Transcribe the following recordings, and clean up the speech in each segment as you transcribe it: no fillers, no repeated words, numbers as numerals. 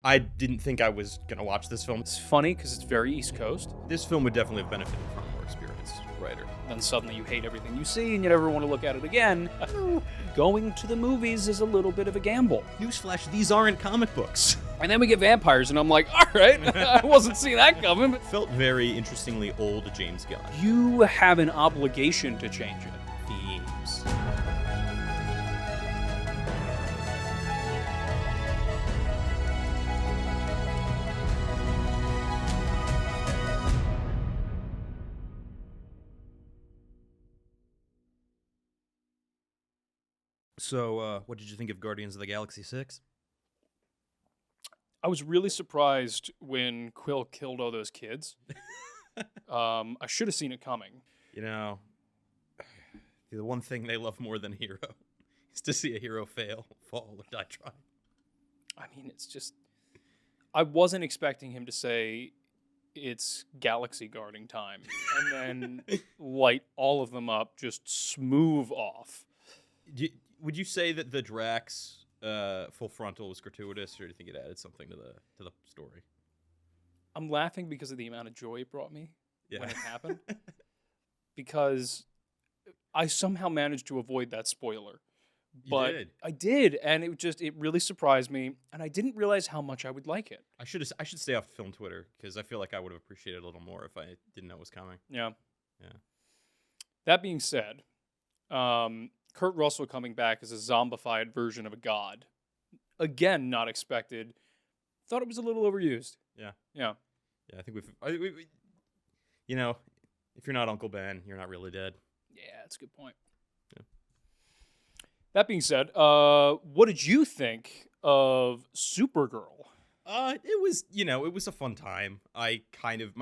I didn't think I was going to watch this film. It's funny because it's very East Coast. This film would definitely have benefited from a more experienced writer. Then suddenly you hate everything you see and you never want to look at it again. Going to the movies is a little bit of a gamble. Newsflash, these aren't comic books. And then we get vampires, and I'm like, all right, I wasn't seeing that coming. It felt very interestingly old James Gunn. You have an obligation to change it. Themes. So, what did you think of Guardians of the Galaxy 6? I was really surprised when Quill killed all those kids. I should have seen it coming. You know, the one thing they love more than a hero is to see a hero fall, or die trying. I mean, it's just... I wasn't expecting him to say, it's galaxy guarding time, and then light all of them up, just smooth off. Would you say that the Drax full frontal was gratuitous, or do you think it added something to the story? I'm laughing because of the amount of joy it brought me when it happened. Because I somehow managed to avoid that spoiler. But did. I did, and it really surprised me, and I didn't realize how much I would like it. I should stay off film Twitter, because I feel like I would have appreciated it a little more if I didn't know it was coming. Yeah. Yeah. That being said, Kurt Russell coming back as a zombified version of a god. Again, not expected. Thought it was a little overused. Yeah. Yeah. Yeah, I think we you know, if you're not Uncle Ben, you're not really dead. Yeah, that's a good point. Yeah. That being said, what did you think of Supergirl? It was a fun time. My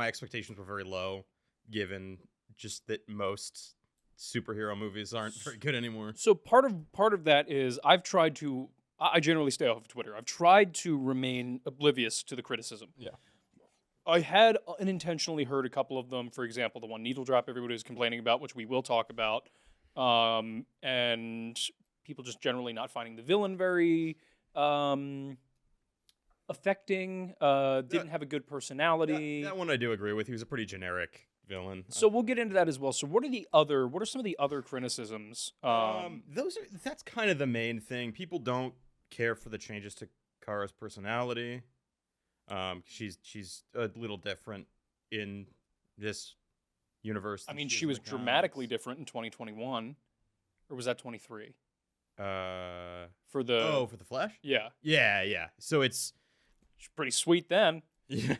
expectations were very low, given just that most superhero movies aren't very good anymore. So part of that is I generally stay off of Twitter. I've tried to remain oblivious to the criticism. Yeah. I had unintentionally heard a couple of them. For example, the one Needle Drop everybody was complaining about, which we will talk about, and people just generally not finding the villain very affecting. Didn't have a good personality. That one I do agree with. He was a pretty generic villain. So we'll get into that as well. So what are some of the other criticisms? That's kind of the main thing. People don't care for the changes to Kara's personality. She's a little different in this universe. I mean, she was dramatically different in 2021, or was that 23? For the Flash? Yeah. Yeah. So she's pretty sweet then. Yeah.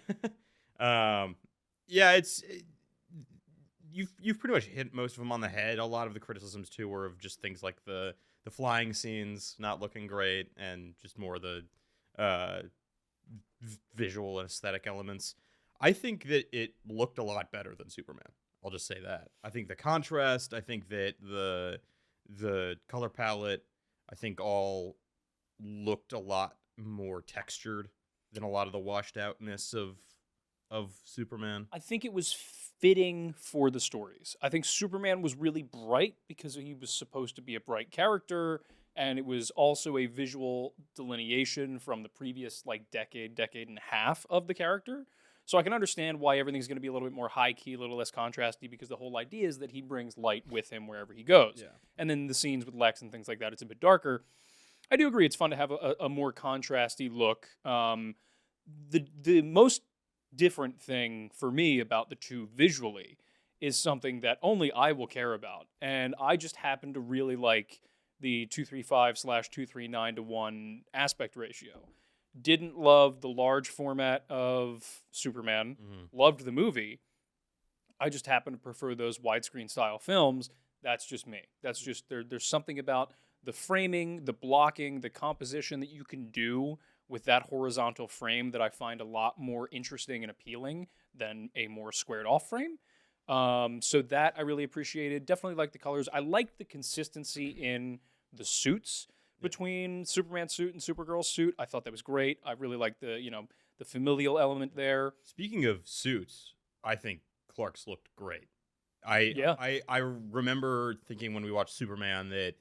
You've pretty much hit most of them on the head. A lot of the criticisms too were of just things like the flying scenes not looking great, and just more the visual and aesthetic elements. I think that it looked a lot better than Superman. I'll just say that. I think the contrast, I think that the color palette, I think all looked a lot more textured than a lot of the washed outness of Superman. I think it was fitting for the stories. I think Superman was really bright because he was supposed to be a bright character, and it was also a visual delineation from the previous decade and a half of the character. So I can understand why everything's going to be a little bit more high-key, a little less contrasty, because the whole idea is that he brings light with him wherever he goes. Yeah. And then the scenes with Lex and things like that, it's a bit darker. I do agree it's fun to have a more contrasty look. The most different thing for me about the two visually is something that only I will care about. And I just happen to really like the 235/239:1 aspect ratio. Didn't love the large format of Superman. Mm-hmm. Loved the movie. I just happen to prefer those widescreen style films. That's just me. That's just there's something about the framing, the blocking, the composition that you can do with that horizontal frame that I find a lot more interesting and appealing than a more squared off frame. So that I really appreciated. Definitely like the colors. I like the consistency in the suits between Superman's suit and Supergirl's suit. I thought that was great. I really liked the familial element there. Speaking of suits, I think Clark's looked great. I remember thinking when we watched Superman that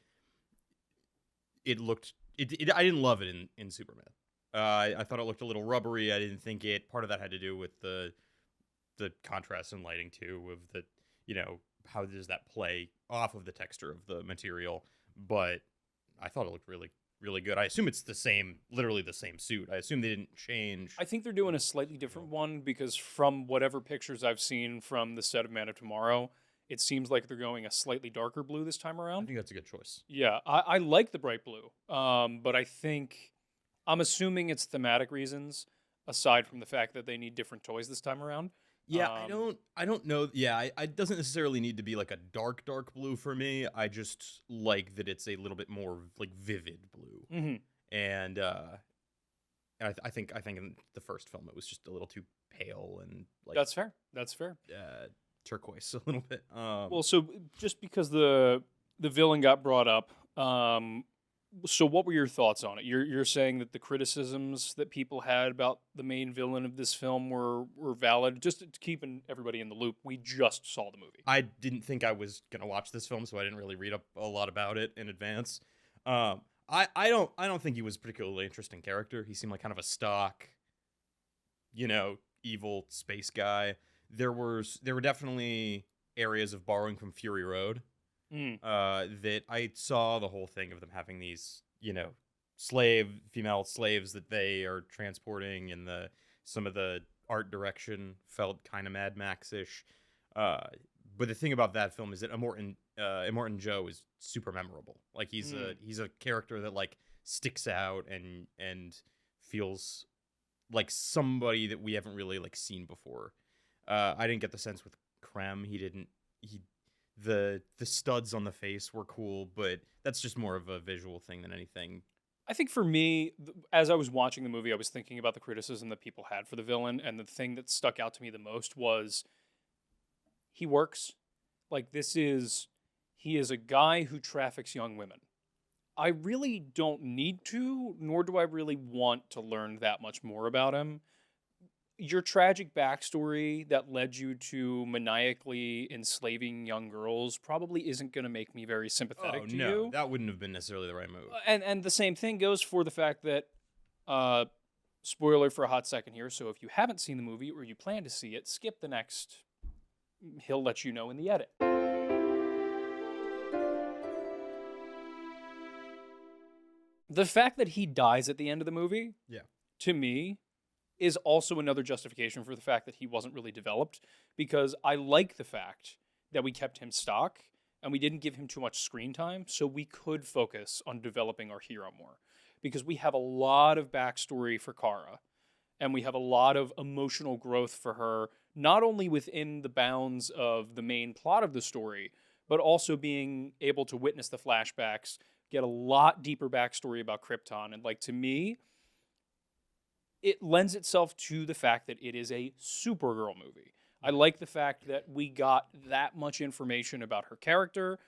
it looked I didn't love it in Superman. I thought it looked a little rubbery. I didn't think it. Part of that had to do with the contrast and lighting too, of the, how does that play off of the texture of the material. But I thought it looked really, really good. I assume it's literally the same suit. I assume they didn't change. I think they're doing a slightly different one because from whatever pictures I've seen from the set of Man of Tomorrow, it seems like they're going a slightly darker blue this time I around. think that's a good choice. Yeah, I like the bright blue, but I'm assuming it's thematic reasons aside from the fact that they need different toys this time around. Yeah, I don't know. Yeah, it doesn't necessarily need to be like a dark blue for me. I just like that it's a little bit more like vivid blue. Mm-hmm. And I think in the first film it was just a little too pale and like That's fair. turquoise a little bit. Well, so just because the villain got brought up, so what were your thoughts on it? You're saying that the criticisms that people had about the main villain of this film were valid. Just to keeping everybody in the loop, we just saw the movie. I didn't think I was gonna watch this film, so I didn't really read up a lot about it in advance. I don't think he was a particularly interesting character. He seemed like kind of a stock, evil space guy. There were definitely areas of borrowing from Fury Road. That I saw the whole thing of them having these, female slaves that they are transporting, and some of the art direction felt kind of Mad Max-ish. But the thing about that film is that Immortan Joe is super memorable. Like he's a character that like sticks out and feels like somebody that we haven't really like seen before. I didn't get the sense with Krem. The studs on the face were cool, but that's just more of a visual thing than anything. I think for me, as I was watching the movie, I was thinking about the criticism that people had for the villain, and the thing that stuck out to me the most was he works. Like he is a guy who traffics young women. I really don't need to, nor do I really want to learn that much more about him. Your tragic backstory that led you to maniacally enslaving young girls probably isn't going to make me very sympathetic to you. That wouldn't have been necessarily the right move. And the same thing goes for the fact that, spoiler for a hot second here, so if you haven't seen the movie or you plan to see it, skip the next. He'll let you know in the edit. The fact that he dies at the end of the movie, to me, is also another justification for the fact that he wasn't really developed, because I like the fact that we kept him stock and we didn't give him too much screen time so we could focus on developing our hero more, because we have a lot of backstory for Kara and we have a lot of emotional growth for her, not only within the bounds of the main plot of the story, but also being able to witness the flashbacks, get a lot deeper backstory about Krypton. And like, to me, it lends itself to the fact that it is a Supergirl movie. I like the fact that we got that much information about her character,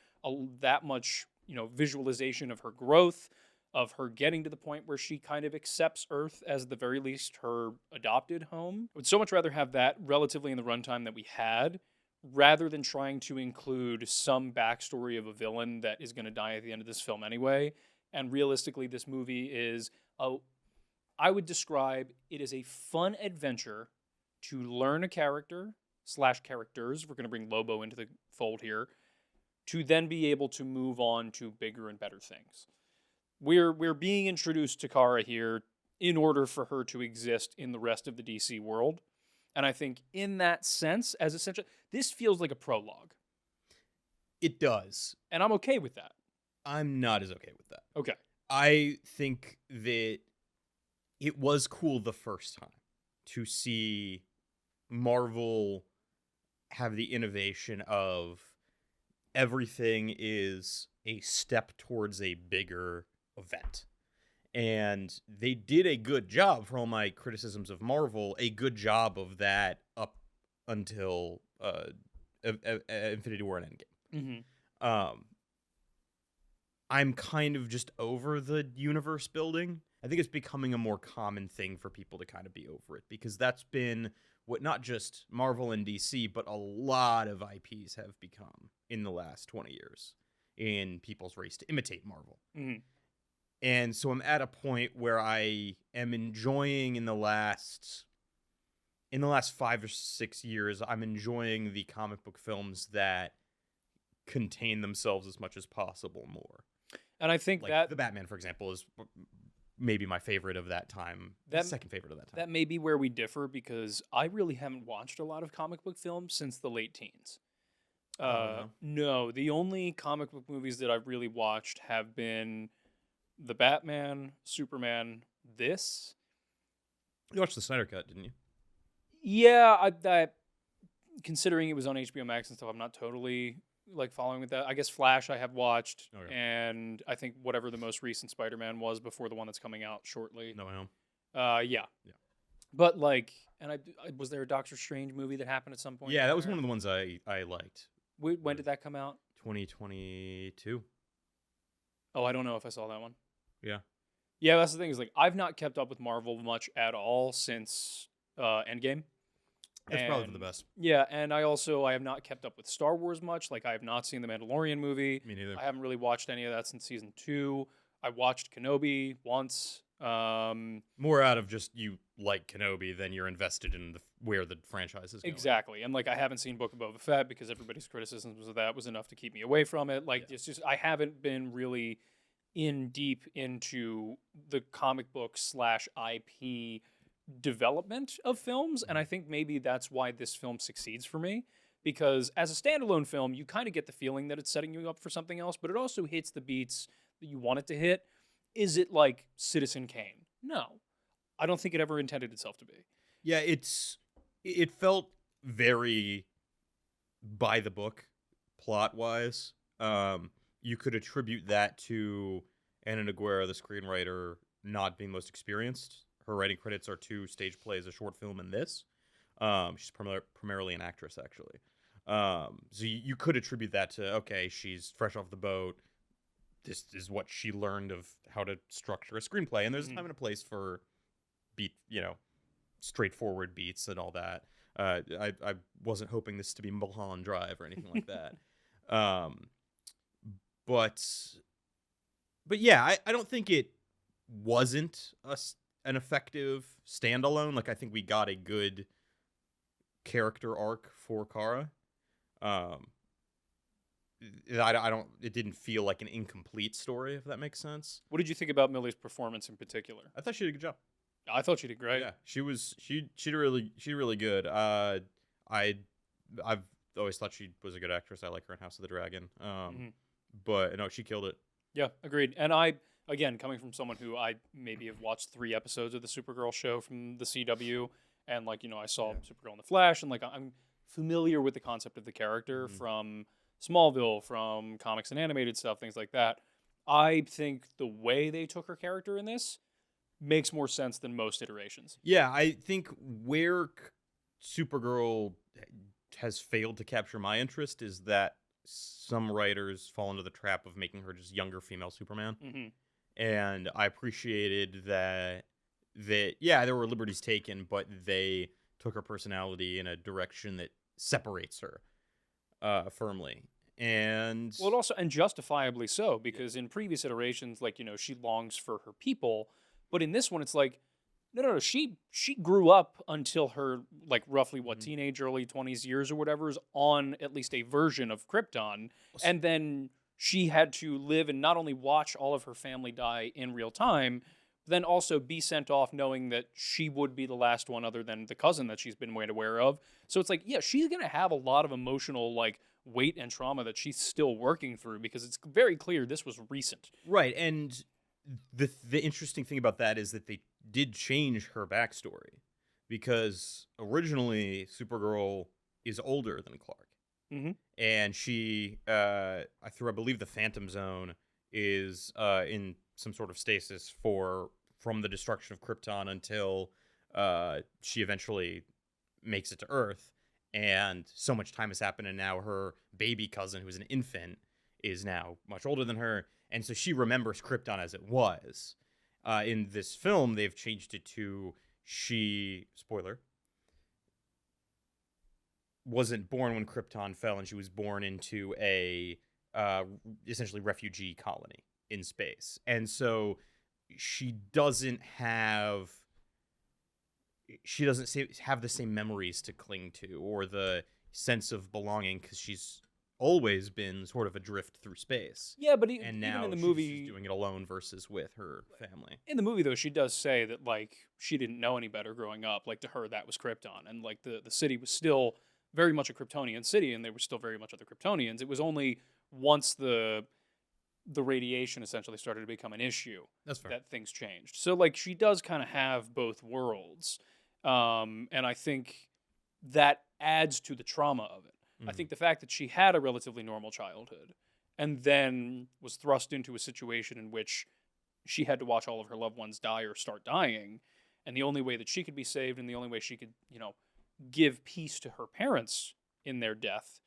that much, visualization of her growth, of her getting to the point where she kind of accepts Earth as, at the very least, her adopted home. I would so much rather have that relatively in the runtime that we had, rather than trying to include some backstory of a villain that is going to die at the end of this film anyway. And realistically, this movie is I would describe it as a fun adventure to learn a character / characters. We're going to bring Lobo into the fold here, to then be able to move on to bigger and better things. We're being introduced to Kara here in order for her to exist in the rest of the DC world. And I think in that sense, as essentially, this feels like a prologue. It does. And I'm okay with that. I'm not as okay with that. Okay. I think that it was cool the first time to see Marvel have the innovation of everything is a step towards a bigger event. And they did a good job, for all my criticisms of Marvel, a good job of that up until Infinity War and Endgame. Mm-hmm. I'm kind of just over the universe building. I think it's becoming a more common thing for people to kind of be over it, because that's been what not just Marvel and DC, but a lot of IPs have become in the last 20 years in people's race to imitate Marvel. Mm-hmm. And so I'm at a point where I am enjoying in the last 5 or 6 years, I'm enjoying the comic book films that contain themselves as much as possible more. And I think Like that the Batman, for example, is maybe my favorite of that time. that Second favorite of that time. that may be where we differ, because I really haven't watched a lot of comic book films since the late teens. No. No, the only comic book movies that I've really watched have been the Batman, Superman, this. You watched the Snyder Cut, didn't you? Yeah, that considering it was on HBO Max and stuff, I'm not totally like following with that. I guess Flash I have watched, Okay. and I think whatever the most recent Spider-Man was before the one that's coming out shortly. No Way Home. Yeah. Yeah. But like, and I was there a Doctor Strange movie that happened at some point? Yeah, that was there? one of the ones I liked. When did that come out? 2022. Oh, I don't know if I saw that one. Yeah. Yeah, that's the thing, is like I've not kept up with Marvel much at all since Endgame. That's probably for the And- best. Yeah, and I have not kept up with Star Wars much. Like I have not seen the Mandalorian movie. Me neither. I haven't really watched any of that since season 2. I watched Kenobi once. More out of just you like Kenobi than you're invested in where the franchise is going. Exactly. And like I haven't seen Book of Boba Fett because everybody's criticisms of that was enough to keep me away from it. Like Yeah. it's just I haven't been really in deep into the comic book / IP development of films, and I think maybe that's why this film succeeds for me, because as a standalone film you kind of get the feeling that it's setting you up for something else, but it also hits the beats that you want it to hit. Is it like Citizen Kane? No. I don't think it ever intended itself to be. Yeah, it felt very by the book plot wise. You could attribute that to Ana Nogueira, the screenwriter, not being most experienced. Her writing credits are 2 stage plays, a short film, and this. She's primarily an actress, actually. So you could attribute that to, okay, she's fresh off the boat. This is what she learned of how to structure a screenplay, and there's a time and a place for straightforward beats and all that. I wasn't hoping this to be Mulholland Drive or anything like that. But yeah, I don't think it wasn't an effective standalone. Like I think we got a good character arc for Kara. It didn't feel like an incomplete story, if that makes sense. What did you think about Millie's performance in particular? I thought she did a good job. I thought she did great. Yeah, she did really good. I've always thought she was a good actress. I like her in House of the Dragon. But no, she killed it. Yeah, agreed. And I, again, coming from someone who I maybe have watched 3 episodes of the Supergirl show from the CW, and like, I saw Supergirl in the Flash, and like I'm familiar with the concept of the character from Smallville, from comics and animated stuff, things like that. I think the way they took her character in this makes more sense than most iterations. Yeah, I think where Supergirl has failed to capture my interest is that some writers fall into the trap of making her just younger female Superman. And I appreciated that there were liberties taken, but they took her personality in a direction that separates her firmly. And well, also, and justifiably so, because in previous iterations, like, she longs for her people, but in this one, it's like, no, she grew up until her, like, roughly, teenage, early 20s years or whatever, is on at least a version of Krypton, and then she had to live and not only watch all of her family die in real time, then also be sent off knowing that she would be the last one other than the cousin that she's been made aware of. So it's like, yeah, she's going to have a lot of emotional, like, weight and trauma that she's still working through, because it's very clear this was recent. Right, and the interesting thing about that is that they did change her backstory, because originally Supergirl is older than Clark. And she, I believe the Phantom Zone is in some sort of stasis from the destruction of Krypton until she eventually makes it to Earth. And so much time has happened, and now her baby cousin, who's an infant, is now much older than her, and so she remembers Krypton as it was. In this film, they've changed it to she, spoiler, wasn't born when Krypton fell, and she was born into a essentially refugee colony. in space. And so she doesn't have have the same memories to cling to or the sense of belonging because she's always been sort of adrift through space. Yeah, but And even now in the she's movie, just doing it alone versus with her family. in the movie though, she does say that like she didn't know any better growing up. Like to her, that was Krypton, and like the city was still very much a Kryptonian city, and they were still very much other Kryptonians. It was only once the radiation essentially started to become an issue That's fair. that things changed. So like she does kind of have both worlds, and I think that adds to the trauma of it. I think the fact that she had a relatively normal childhood and then was thrust into a situation in which she had to watch all of her loved ones die or start dying, and the only way that she could be saved and the only way she could, give peace to her parents in their death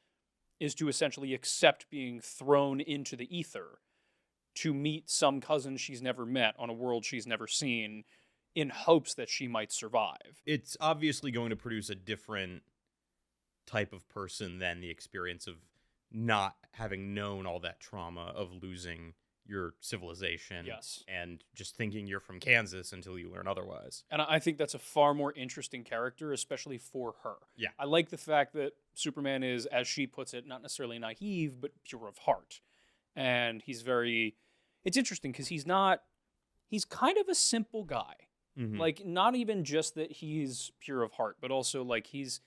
is to essentially accept being thrown into the ether to meet some cousin she's never met on a world she's never seen in hopes that she might survive. It's obviously going to produce a different type of person than the experience of not having known all that trauma of losing your civilization. Yes. And just thinking you're from Kansas until you learn otherwise. And I think that's a far more interesting character, especially for her. Yeah. I like the fact that Superman is, as she puts it, not necessarily naive, but pure of heart. And it's interesting because he's kind of a simple guy. Mm-hmm. Like, not even just that he's pure of heart, but also like he's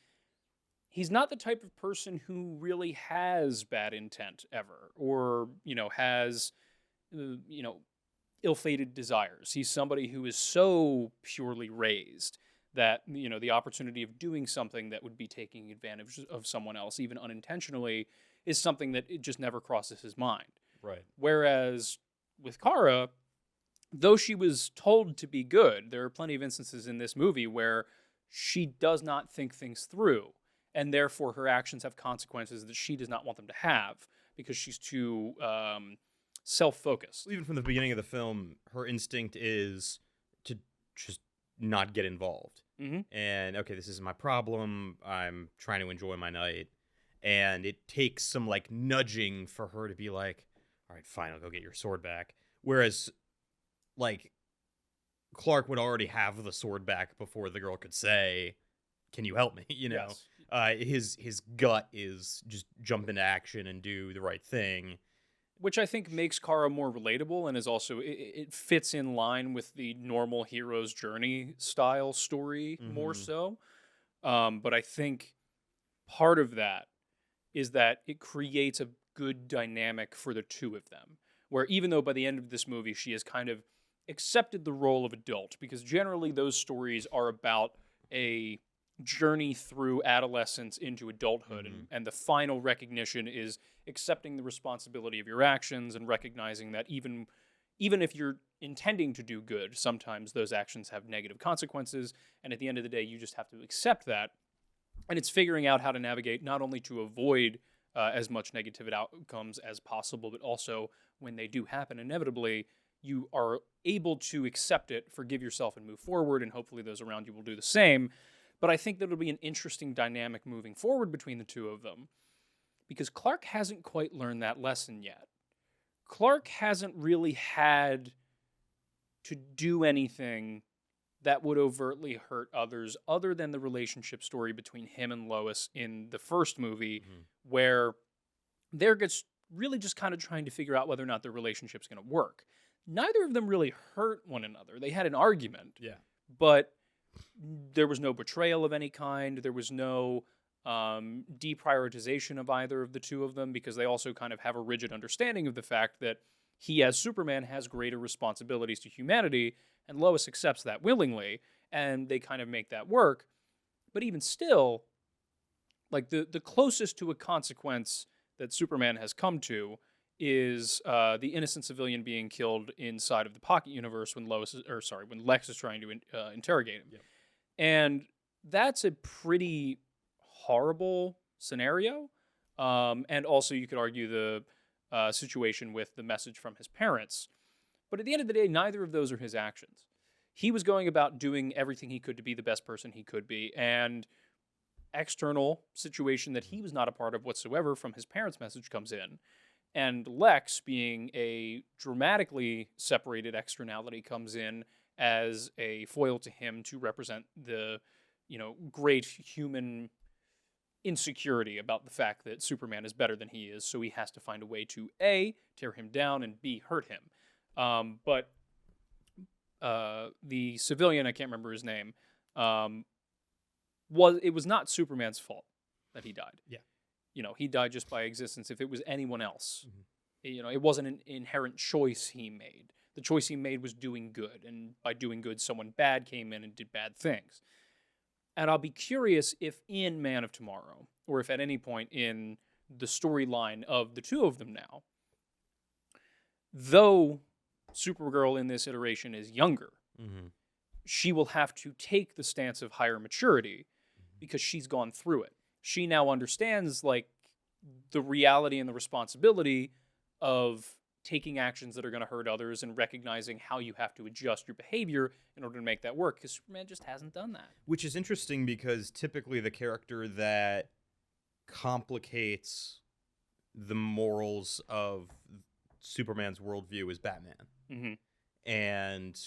not the type of person who really has bad intent ever, or has ill-fated desires. He's somebody who is so purely raised that the opportunity of doing something that would be taking advantage of someone else, even unintentionally, is something that it just never crosses his mind. Right. Whereas with Kara, though she was told to be good, there are plenty of instances in this movie where she does not think things through, and therefore her actions have consequences that she does not want them to have because she's too self-focused. Even from the beginning of the film, her instinct is to just not get involved. Mm-hmm. And, okay, this isn't my problem. I'm trying to enjoy my night. And it takes some, nudging for her to be like, all right, fine, I'll go get your sword back. Whereas, Clark would already have the sword back before the girl could say, can you help me? Yes. His gut is just jump into action and do the right thing. Which I think makes Kara more relatable and is also, it fits in line with the normal hero's journey style story more so. But I think part of that is that it creates a good dynamic for the two of them. Where even though by the end of this movie she has kind of accepted the role of adult, because generally those stories are about a journey through adolescence into adulthood, and the final recognition is accepting the responsibility of your actions and recognizing that even if you're intending to do good, sometimes those actions have negative consequences, and at the end of the day you just have to accept that. And it's figuring out how to navigate not only to avoid as much negative outcomes as possible, but also when they do happen inevitably, you are able to accept it, forgive yourself, and move forward, and hopefully those around you will do the same. But I think that'll be an interesting dynamic moving forward between the two of them, because Clark hasn't quite learned that lesson yet. Clark hasn't really had to do anything that would overtly hurt others other than the relationship story between him and Lois in the first movie, where they're really just kind of trying to figure out whether or not their relationship's going to work. Neither of them really hurt one another. They had an argument, but there was no betrayal of any kind. There was no deprioritization of either of the two of them, because they also kind of have a rigid understanding of the fact that he, as Superman, has greater responsibilities to humanity, and Lois accepts that willingly, and they kind of make that work. But even still, the closest to a consequence that Superman has come to is the innocent civilian being killed inside of the Pocket Universe when when Lex is trying to interrogate him. Yep. And that's a pretty horrible scenario. And also you could argue the situation with the message from his parents. But at the end of the day, neither of those are his actions. He was going about doing everything he could to be the best person he could be, and external situation that he was not a part of whatsoever from his parents' message comes in. And Lex, being a dramatically separated externality, comes in as a foil to him to represent the, great human insecurity about the fact that Superman is better than he is. So he has to find a way to A, tear him down, and B, hurt him. But the civilian, I can't remember his name, it was not Superman's fault that he died. Yeah. He died just by existence. If it was anyone else, it wasn't an inherent choice he made. The choice he made was doing good, and by doing good, someone bad came in and did bad things. And I'll be curious if in Man of Tomorrow, or if at any point in the storyline of the two of them now, though Supergirl in this iteration is younger, she will have to take the stance of higher maturity because she's gone through it. She now understands the reality and the responsibility of taking actions that are going to hurt others and recognizing how you have to adjust your behavior in order to make that work, because Superman just hasn't done that. Which is interesting because typically the character that complicates the morals of Superman's worldview is Batman. And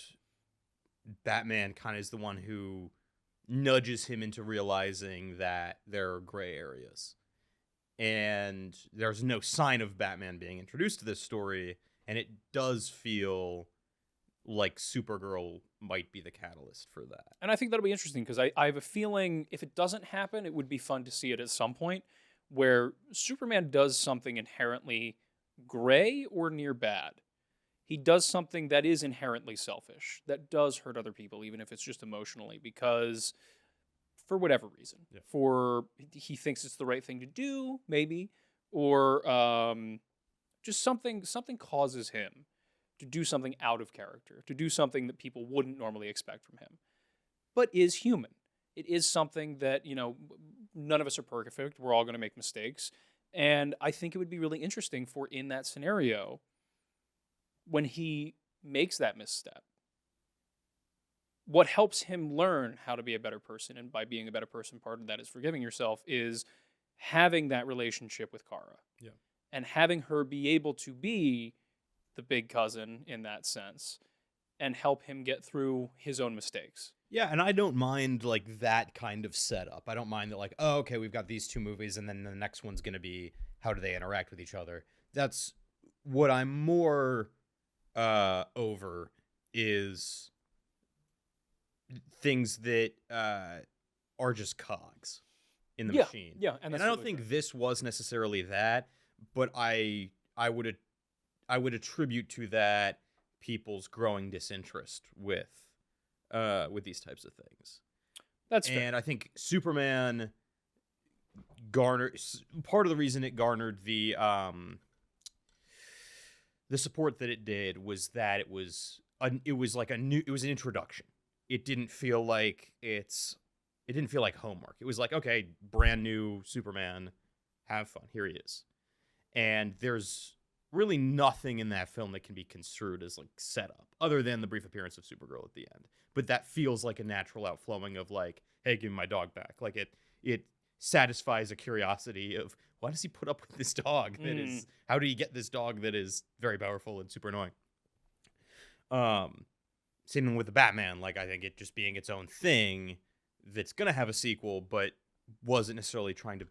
Batman kind of is the one who nudges him into realizing that there are gray areas. And there's no sign of Batman being introduced to this story, and it does feel like Supergirl might be the catalyst for that. And I think that'll be interesting, because I have a feeling if it doesn't happen, it would be fun to see it at some point, where Superman does something inherently gray or near bad. He does something that is inherently selfish, that does hurt other people, even if it's just emotionally, because for whatever reason, he thinks it's the right thing to do, maybe, or just something causes him to do something out of character, to do something that people wouldn't normally expect from him, but is human. It is something that, none of us are perfect. We're all going to make mistakes. And I think it would be really interesting for, in that scenario, when he makes that misstep, what helps him learn how to be a better person, and by being a better person, part of that is forgiving yourself, is having that relationship with Kara. Yeah. And having her be able to be the big cousin in that sense and help him get through his own mistakes. Yeah, and I don't mind that kind of setup. I don't mind that okay, we've got these two movies and then the next one's going to be how do they interact with each other. That's what I'm more over is things that are just cogs in the machine. Yeah, and I don't think this was necessarily that, but I would attribute to that people's growing disinterest with these types of things. That's fair. And I think Superman garnered part of the reason it garnered the support that it did was that it was an introduction. It didn't feel like homework. It was okay, brand new Superman, have fun. Here he is. And there's really nothing in that film that can be construed as setup, other than the brief appearance of Supergirl at the end. But that feels like a natural outflowing of hey, give me my dog back. It satisfies a curiosity of why does he put up with this dog that is, how do you get this dog that is very powerful and super annoying? Same thing with the Batman. I think it just being its own thing that's going to have a sequel, but wasn't necessarily trying to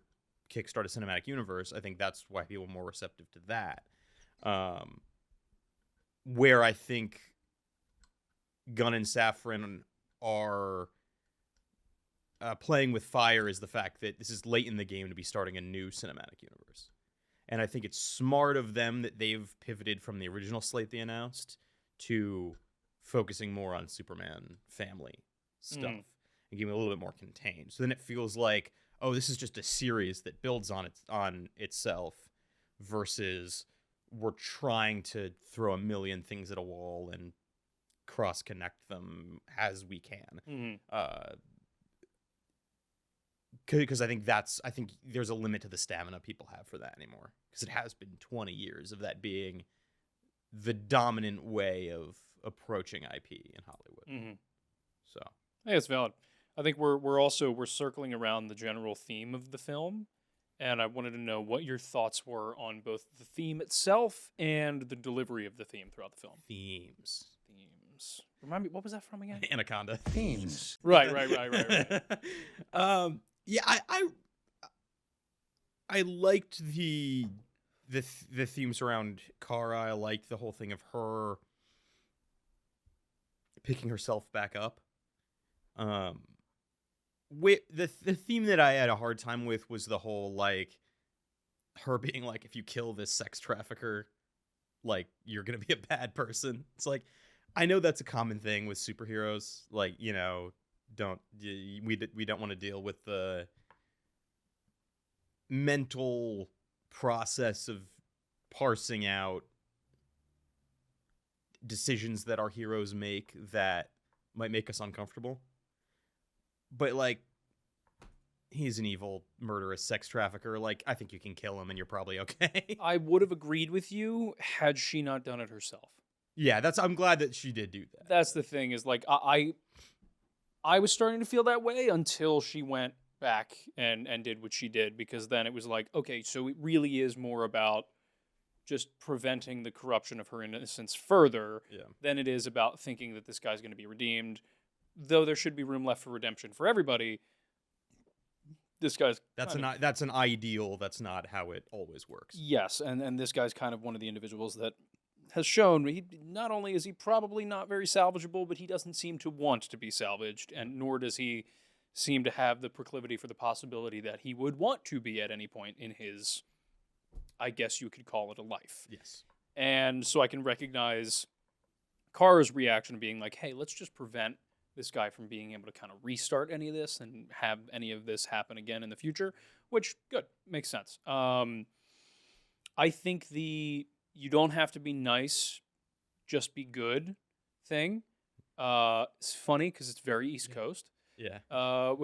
kickstart a cinematic universe. I think that's why people are more receptive to that. Where I think Gunn and Safran are playing with fire is the fact that this is late in the game to be starting a new cinematic universe. And I think it's smart of them that they've pivoted from the original slate they announced to focusing more on Superman family stuff and getting a little bit more contained. So then it feels like, oh, this is just a series that builds on itself versus we're trying to throw a million things at a wall and cross-connect them as we can. Because I think there's a limit to the stamina people have for that anymore. Because it has been 20 years of that being the dominant way of approaching IP in Hollywood. So I think it's valid. I think we're circling around the general theme of the film, and I wanted to know what your thoughts were on both the theme itself and the delivery of the theme throughout the film. Themes. Remind me, what was that from again? Anaconda. Themes. Right. Yeah, I liked the themes around Kara. I liked the whole thing of her picking herself back up. The theme that I had a hard time with was the whole, like, her being like, if you kill this sex trafficker, like, you're gonna be a bad person. It's like, I know that's a common thing with superheroes. Like, we don't want to deal with the mental process of parsing out decisions that our heroes make that might make us uncomfortable. But, like, he's an evil, murderous sex trafficker. Like, I think you can kill him and you're probably okay. I would have agreed with you had she not done it herself. Yeah, I'm glad that she did do that. That's the thing, is like I was starting to feel that way until she went back and did what she did, because then it was like, okay, so it really is more about just preventing the corruption of her innocence further than it is about thinking that this guy's going to be redeemed. Though there should be room left for redemption for everybody, this guy's that's an ideal. That's not how it always works. Yes, and this guy's kind of one of the individuals that has shown not only is he probably not very salvageable, but he doesn't seem to want to be salvaged, and nor does he seem to have the proclivity for the possibility that he would want to be at any point in his, I guess you could call it, a life. Yes. And so I can recognize Kara's reaction being like, hey, let's just prevent this guy from being able to kind of restart any of this and have any of this happen again in the future, which, good, makes sense. I think you don't have to be nice, just be good thing. It's funny because it's very East Coast. Yeah. How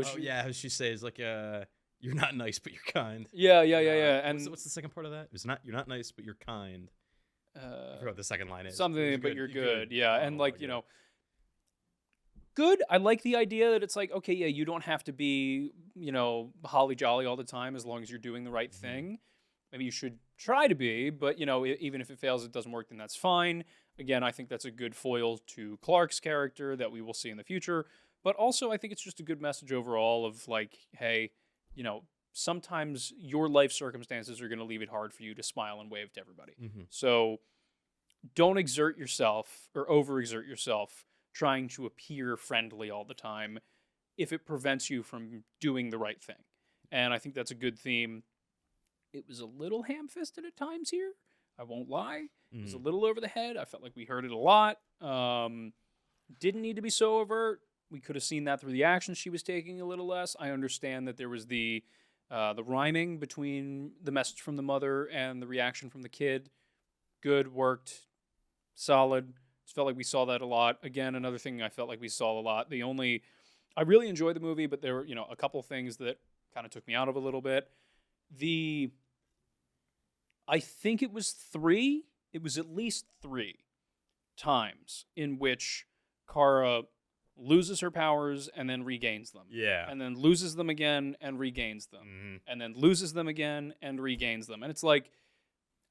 she says, like, you're not nice, but you're kind. Yeah. And what's the second part of that? You're not nice, but you're kind. I forgot what the second line is. Something, but you're good. Yeah, and like, good. I like the idea that it's like, okay, yeah, you don't have to be, holly jolly all the time as long as you're doing the right thing. Maybe you should try to be, but, even if it fails, it doesn't work, then that's fine. Again, I think that's a good foil to Clark's character that we will see in the future. But also, I think it's just a good message overall of like, hey, sometimes your life circumstances are going to leave it hard for you to smile and wave to everybody. Mm-hmm. So don't exert yourself or overexert yourself trying to appear friendly all the time if it prevents you from doing the right thing. And I think that's a good theme. It was a little ham-fisted at times here. I won't lie. It was a little over the head. I felt like we heard it a lot. Didn't need to be so overt. We could have seen that through the actions she was taking a little less. I understand that there was the rhyming between the message from the mother and the reaction from the kid. Good, worked, solid. Just felt like we saw that a lot. Again, another thing I felt like we saw a lot. I really enjoyed the movie, but there were, a couple things that kind of took me out of it a little bit. I think it was at least 3 times in which Kara loses her powers and then regains them. Yeah. And then loses them again and regains them. Mm-hmm. And then loses them again and regains them. And it's like,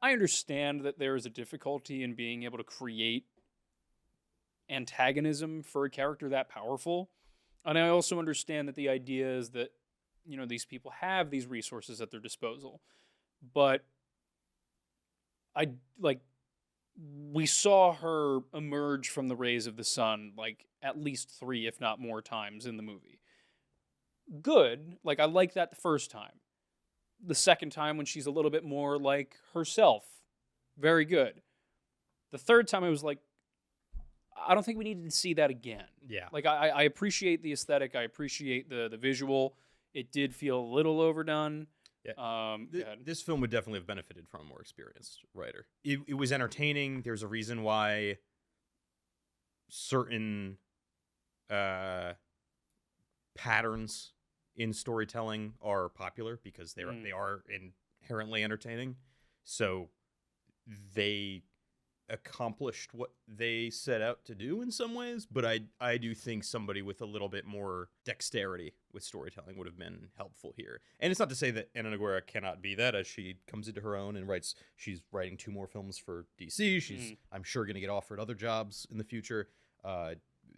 I understand that there is a difficulty in being able to create antagonism for a character that powerful. And I also understand that the idea is that, these people have these resources at their disposal. But we saw her emerge from the rays of the sun like at least 3, if not more times in the movie. Good. Like, I like that the first time. The second time when she's a little bit more like herself. Very good. The third time I was like, I don't think we needed to see that again. Yeah. Like, I appreciate the aesthetic. I appreciate the visual. It did feel a little overdone. Yeah. This film would definitely have benefited from a more experienced writer. It was entertaining. There's a reason why certain patterns in storytelling are popular, because they are inherently entertaining. So they accomplished what they set out to do in some ways, but I do think somebody with a little bit more dexterity with storytelling would have been helpful here. And it's not to say that Ana Nogueira cannot be that, as she comes into her own and she's writing 2 more films for DC. She's, I'm sure, going to get offered other jobs in the future.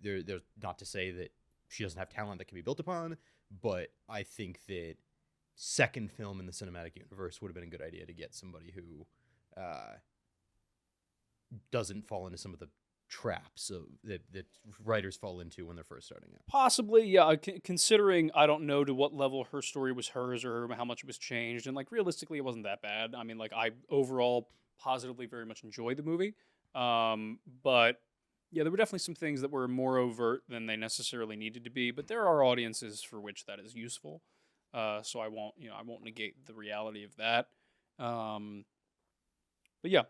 There's not to say that she doesn't have talent that can be built upon, but I think that second film in the cinematic universe would have been a good idea to get somebody who doesn't fall into some of the traps that writers fall into when they're first starting out. Possibly, yeah. Considering I don't know to what level her story was hers or how much it was changed, and like realistically, it wasn't that bad. I mean, like I overall positively very much enjoyed the movie, but yeah, there were definitely some things that were more overt than they necessarily needed to be. But there are audiences for which that is useful, so I won't negate the reality of that. But yeah.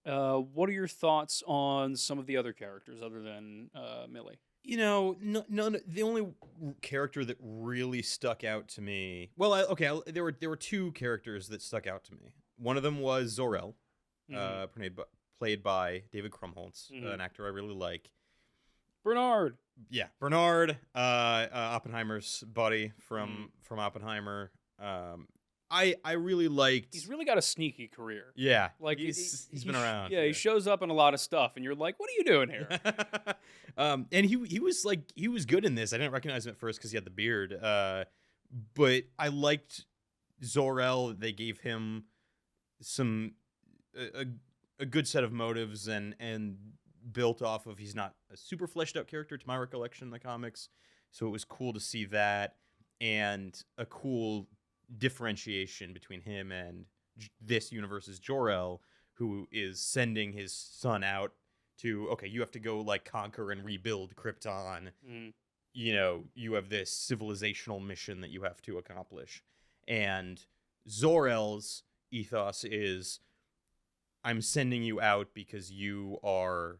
What are your thoughts on some of the other characters other than Millie? You know, none. The only character that really stuck out to me. Well, there were 2 characters that stuck out to me. One of them was Zor-El, played by David Krumholtz, an actor I really like. Bernard. Yeah, Bernard, Oppenheimer's buddy from Oppenheimer. I really liked. He's really got a sneaky career. Yeah, like he's been around. Yeah, he shows up in a lot of stuff, and you're like, "What are you doing here?" And he was good in this. I didn't recognize him at first because he had the beard. But I liked Zor-El. They gave him a good set of motives and built off of. He's not a super fleshed out character to my recollection in the comics, so it was cool to see that, and a cool differentiation between him and this universe's Jor-El, who is sending his son out to, okay, you have to go like conquer and rebuild Krypton. You know, you have this civilizational mission that you have to accomplish. And Zor-El's ethos is, I'm sending you out because you are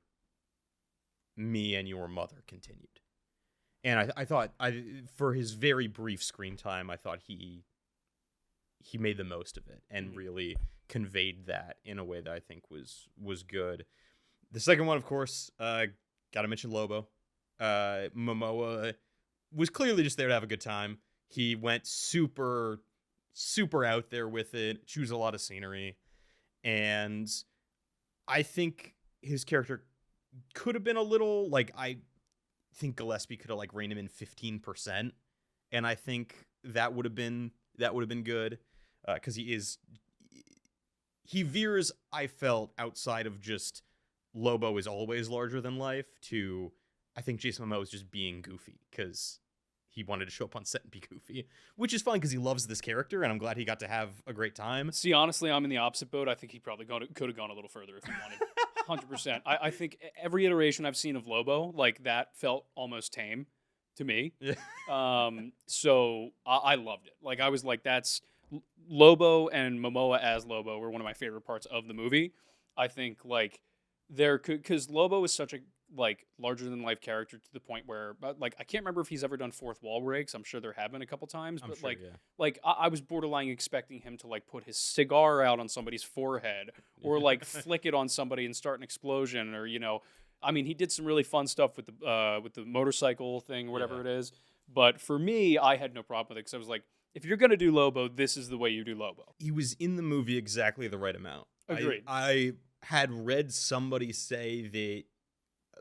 me and your mother continued. And I thought, for his very brief screen time, I thought he made the most of it and really conveyed that in a way that I think was good. The second one, of course, gotta mention Lobo. Momoa was clearly just there to have a good time. He went super, super out there with it, chose a lot of scenery, and I think his character could have been a little, like, I think Gillespie could have like reined him in 15%, and I think that would have been good. Because he veers, I felt, outside of just Lobo is always larger than life to, I think Jason Momoa is just being goofy because he wanted to show up on set and be goofy, which is fun because he loves this character, and I'm glad he got to have a great time. See, honestly, I'm in the opposite boat. I think he probably could have gone a little further if he wanted. 100%. I think every iteration I've seen of Lobo, like, that felt almost tame to me. So I loved it. Like, I was like, that's... Lobo and Momoa as Lobo were one of my favorite parts of the movie. I think like because Lobo is such a like larger than life character to the point where like I can't remember if he's ever done fourth wall breaks. I'm sure there have been a couple times, but sure, like I was borderline expecting him to like put his cigar out on somebody's forehead or like flick it on somebody and start an explosion, or I mean, he did some really fun stuff with the motorcycle thing, whatever it is. But for me, I had no problem with it because I was like, if you're going to do Lobo, this is the way you do Lobo. He was in the movie exactly the right amount. Agreed. I had read somebody say that,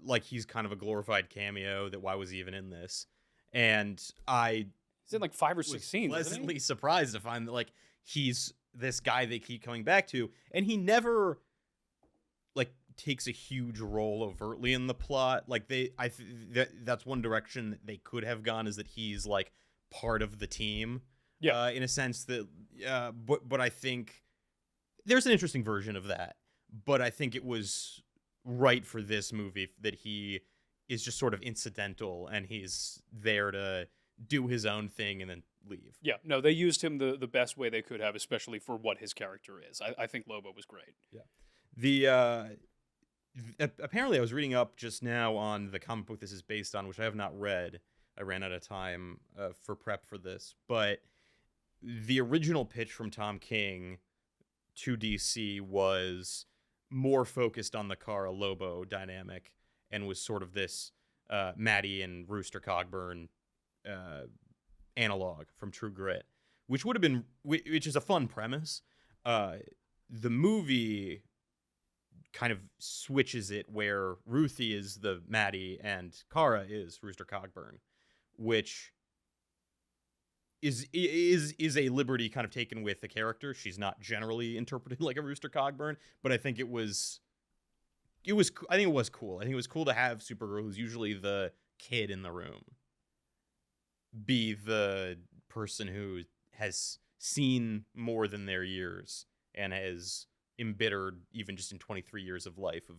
like, he's kind of a glorified cameo, that why was he even in this? And he's in like 5 or 6 scenes. Pleasantly surprised to find that, like, he's this guy they keep coming back to, and he never, like, takes a huge role overtly in the plot. Like, that's one direction that they could have gone, is that he's, like, part of the team. Yeah, in a sense that, but I think there's an interesting version of that. But I think it was right for this movie that he is just sort of incidental and he's there to do his own thing and then leave. Yeah, no, they used him the best way they could have, especially for what his character is. I think Lobo was great. Yeah. Apparently I was reading up just now on the comic book this is based on, which I have not read. I ran out of time for prep for this, but the original pitch from Tom King to DC was more focused on the Kara Lobo dynamic and was sort of this Maddie and Rooster Cogburn analog from True Grit, which would have been, which is a fun premise. The movie kind of switches it where Ruthie is the Maddie and Kara is Rooster Cogburn, which is a liberty kind of taken with the character. She's not generally interpreted like a Rooster Cogburn, but I think it was cool. I think it was cool to have Supergirl, who's usually the kid in the room, be the person who has seen more than their years and has embittered even just in 23 years of life of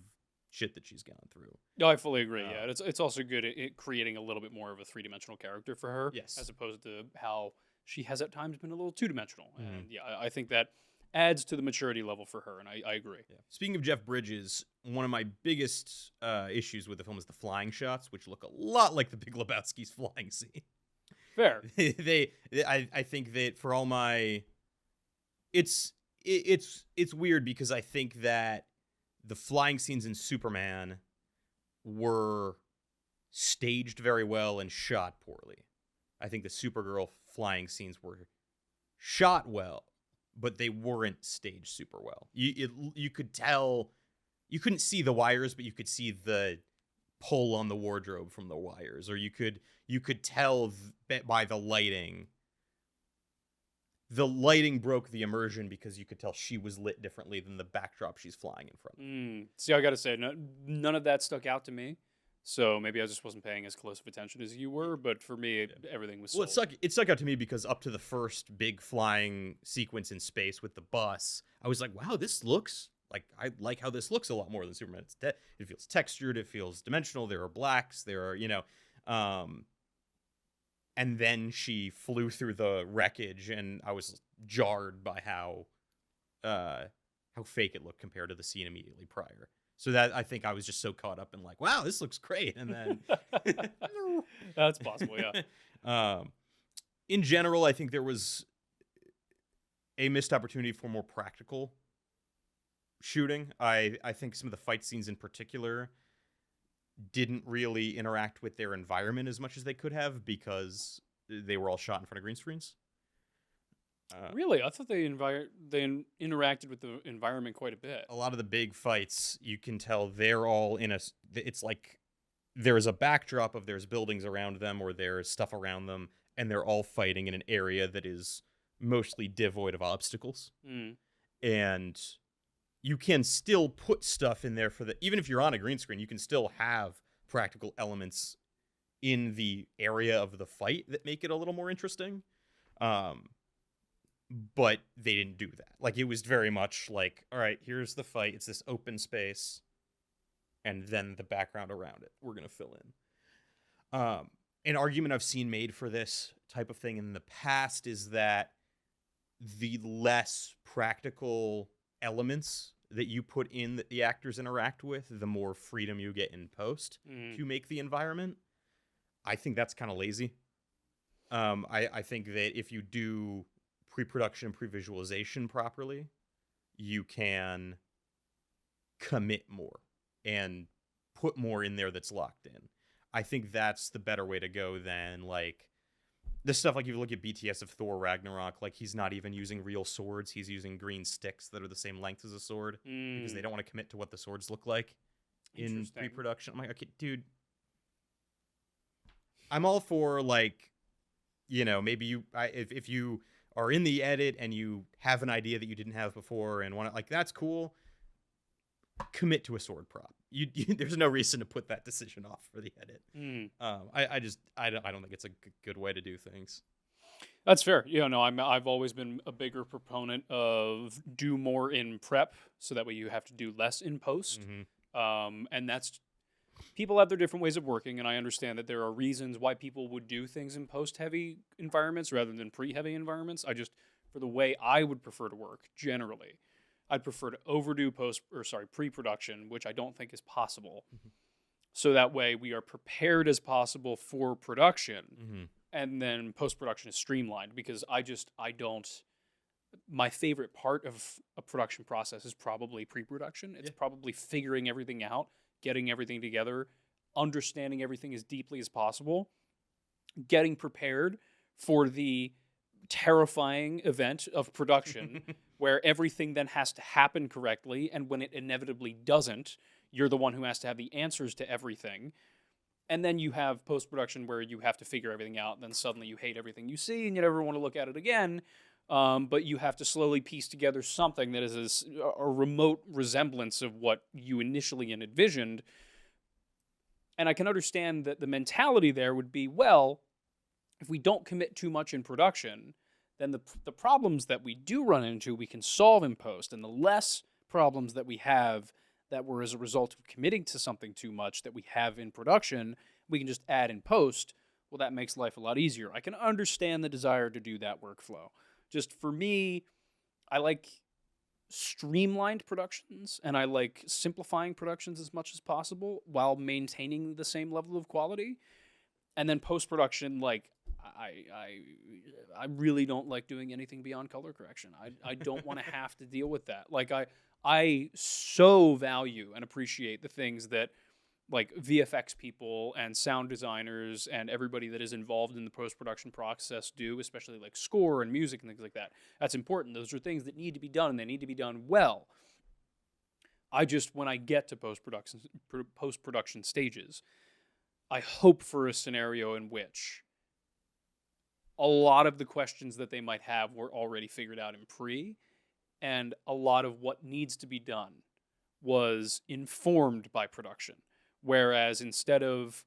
shit that she's gone through. No, I fully agree. Yeah, it's also good at creating a little bit more of a three-dimensional character for her, yes, as opposed to how she has at times been a little two-dimensional. And yeah, I think that adds to the maturity level for her, and I agree. Yeah. Speaking of Jeff Bridges, one of my biggest issues with the film is the flying shots, which look a lot like the Big Lebowski's flying scene. Fair. I think that for all my, it's weird because I think that the flying scenes in Superman were staged very well and shot poorly. I think the Supergirl flying scenes were shot well, but they weren't staged super well. You could tell, you couldn't see the wires, but you could see the pull on the wardrobe from the wires, or you could tell by the lighting. The lighting broke the immersion because you could tell she was lit differently than the backdrop she's flying in front of. See, I got to say, none of that stuck out to me. So maybe I just wasn't paying as close of attention as you were. But for me, everything was sold. Well, it stuck out to me because up to the first big flying sequence in space with the bus, I was like, wow, this looks like, I like how this looks a lot more than Superman. It feels textured. It feels dimensional. There are blacks. There are, and then she flew through the wreckage, and I was jarred by how fake it looked compared to the scene immediately prior. So that, I think I was just so caught up in like, wow, this looks great, and then that's possible, yeah. In general, I think there was a missed opportunity for more practical shooting. I think some of the fight scenes in particular didn't really interact with their environment as much as they could have because they were all shot in front of green screens. Really? I thought they interacted with the environment quite a bit. A lot of the big fights, you can tell they're all in it's like there's a backdrop of there's buildings around them or there's stuff around them, and they're all fighting in an area that is mostly devoid of obstacles. And you can still put stuff in there even if you're on a green screen, you can still have practical elements in the area of the fight that make it a little more interesting. But they didn't do that. Like, it was very much like, all right, here's the fight. It's this open space, and then the background around it we're going to fill in. An argument I've seen made for this type of thing in the past is that the less practical elements that you put in that the actors interact with, the more freedom you get in post to make the environment. I think that's kind of lazy. I think that if you do pre-production and pre-visualization properly, you can commit more and put more in there that's locked in. I think that's the better way to go than like this stuff. Like if you look at BTS of Thor Ragnarok, like he's not even using real swords. He's using green sticks that are the same length as a sword because they don't want to commit to what the swords look like in pre-production. I'm like, okay, dude, I'm all for like, maybe if you are in the edit and you have an idea that you didn't have before and want to, like, that's cool. Commit to a sword prop. There's no reason to put that decision off for the edit. I don't think it's a good way to do things. That's fair. I've always been a bigger proponent of do more in prep so that way you have to do less in post. And that's, people have their different ways of working, and I understand that there are reasons why people would do things in post-heavy environments rather than pre-heavy environments. For the way I would prefer to work, generally, I'd prefer to overdo pre-production, which I don't think is possible. So that way we are prepared as possible for production, and then post-production is streamlined because my favorite part of a production process is probably pre-production. It's probably figuring everything out, getting everything together, understanding everything as deeply as possible, getting prepared for the terrifying event of production where everything then has to happen correctly, and when it inevitably doesn't, you're the one who has to have the answers to everything. And then you have post-production where you have to figure everything out, and then suddenly you hate everything you see and you never want to look at it again. But you have to slowly piece together something that is a remote resemblance of what you initially envisioned. And I can understand that the mentality there would be, well, if we don't commit too much in production, then the problems that we do run into, we can solve in post. And the less problems that we have that were as a result of committing to something too much that we have in production, we can just add in post. Well, that makes life a lot easier. I can understand the desire to do that workflow. Just for me, I like streamlined productions, and I like simplifying productions as much as possible while maintaining the same level of quality. And then post-production, like, I really don't like doing anything beyond color correction. I don't want to have to deal with that. Like, I so value and appreciate the things that, like, VFX people and sound designers and everybody that is involved in the post-production process do, especially like score and music and things like that. That's important. Those are things that need to be done, and they need to be done well. When I get to post-production stages, I hope for a scenario in which a lot of the questions that they might have were already figured out in pre, and a lot of what needs to be done was informed by production. Whereas instead of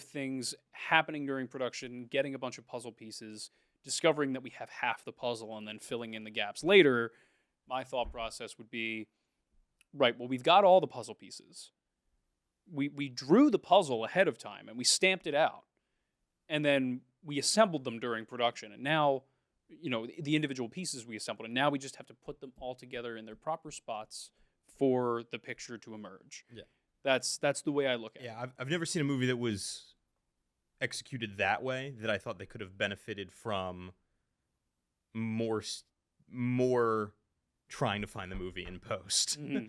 things happening during production, getting a bunch of puzzle pieces, discovering that we have half the puzzle and then filling in the gaps later, my thought process would be, right, well, we've got all the puzzle pieces. We drew the puzzle ahead of time and we stamped it out. And then we assembled them during production. And now, the individual pieces we assembled, and now we just have to put them all together in their proper spots for the picture to emerge. Yeah. That's the way I look at it. Yeah, I've never seen a movie that was executed that way that I thought they could have benefited from more trying to find the movie in post. Mm-hmm.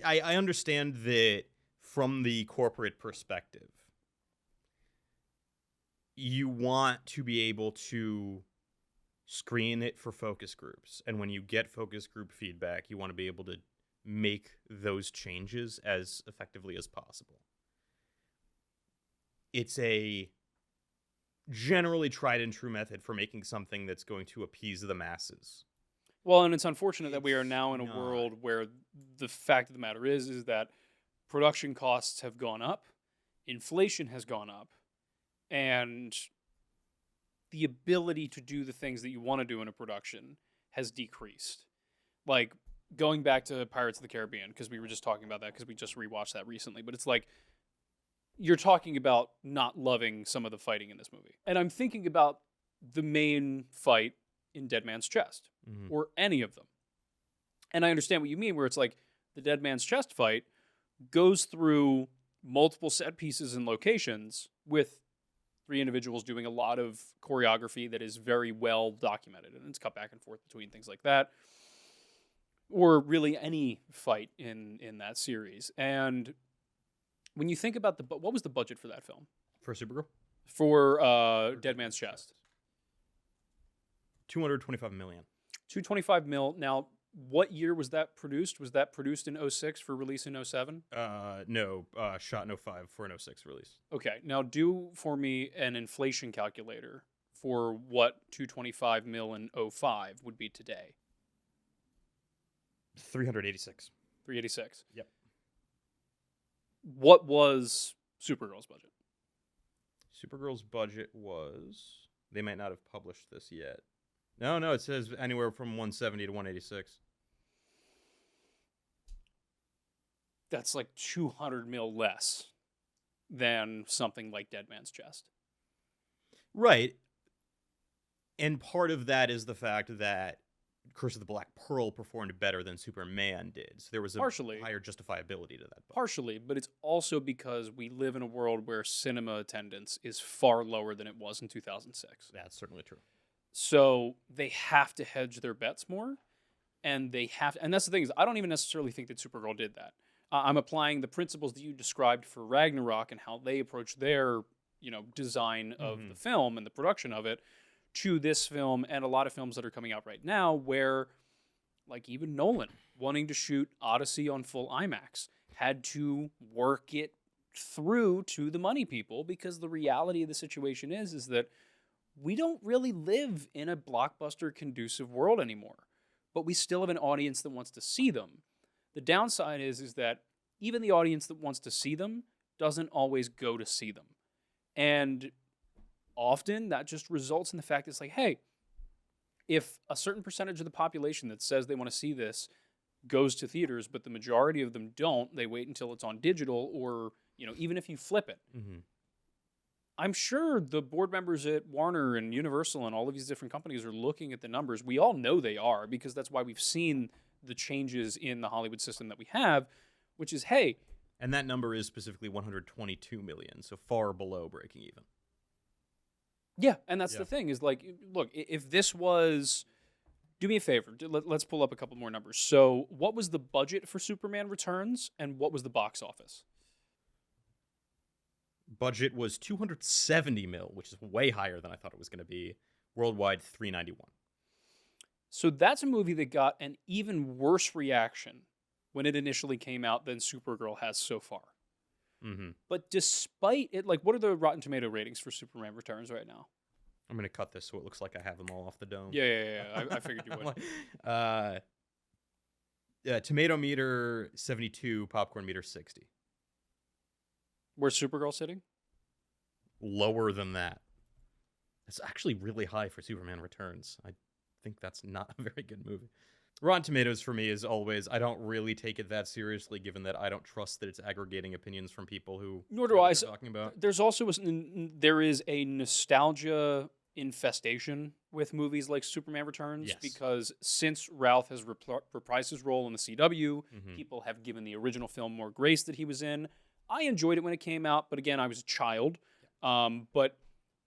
I understand that from the corporate perspective, you want to be able to screen it for focus groups. And when you get focus group feedback, you want to be able to make those changes as effectively as possible. It's a generally tried and true method for making something that's going to appease the masses. Well, and it's unfortunate that we are now in a world where the fact of the matter is that production costs have gone up, inflation has gone up, and the ability to do the things that you want to do in a production has decreased. Like, going back to Pirates of the Caribbean, because we were just talking about that because we just rewatched that recently, but it's like, you're talking about not loving some of the fighting in this movie. And I'm thinking about the main fight in Dead Man's Chest, or any of them. And I understand what you mean, where it's like, the Dead Man's Chest fight goes through multiple set pieces and locations with 3 individuals doing a lot of choreography that is very well documented, and it's cut back and forth between things like that, or really any fight in that series. And when you think about what was the budget for that film? For Supergirl? For Dead Man's Chest. $225 million. $225 million. Now, what year was that produced? Was that produced in 2006 for release in 2007? No, shot in 2005 for an 2006 release. Okay, now do for me an inflation calculator for what $225 million in 2005 would be today. 386. 386. Yep. What was Supergirl's budget? Supergirl's budget was... They might not have published this yet. No, it says anywhere from 170 to 186. That's like 200 mil less than something like Dead Man's Chest. Right. And part of that is the fact that Curse of the Black Pearl performed better than Superman did. So there was a Partially. higher justifiability to that. Partially, but it's also because we live in a world where cinema attendance is far lower than it was in 2006. That's certainly true. So they have to hedge their bets more, and that's the thing is I don't even necessarily think that Supergirl did that. I'm applying the principles that you described for Ragnarok and how they approach their, design of the film and the production of it to this film and a lot of films that are coming out right now where, like even Nolan, wanting to shoot Odyssey on full IMAX, had to work it through to the money people because the reality of the situation is that we don't really live in a blockbuster conducive world anymore, but we still have an audience that wants to see them. The downside is that even the audience that wants to see them doesn't always go to see them. And often that just results in the fact that it's like, hey, if a certain percentage of the population that says they want to see this goes to theaters, but the majority of them don't, they wait until it's on digital or, even if you flip it. Mm-hmm. I'm sure the board members at Warner and Universal and all of these different companies are looking at the numbers. We all know they are because that's why we've seen the changes in the Hollywood system that we have, which is, hey. And that number is specifically 122 million, so far below breaking even. Yeah, and that's the thing is like, look, if this was, do me a favor, let's pull up a couple more numbers. So what was the budget for Superman Returns and what was the box office? Budget was 270 mil, which is way higher than I thought it was going to be. Worldwide, 391. So that's a movie that got an even worse reaction when it initially came out than Supergirl has so far. Mm-hmm. But despite it, like, what are the Rotten Tomato ratings for Superman Returns right now? I'm going to cut this so it looks like I have them all off the dome. Yeah. I figured you would. Tomato meter 72, popcorn meter 60. Where's Supergirl sitting? Lower than that. It's actually really high for Superman Returns. I think that's not a very good movie. Rotten Tomatoes for me is always, I don't really take it that seriously given that I don't trust that it's aggregating opinions from people who Nor do I. Talking about. There's also there is a nostalgia infestation with movies like Superman Returns because since Ralph has reprised his role in the CW, people have given the original film more grace that he was in. I enjoyed it when it came out, but again, I was a child. But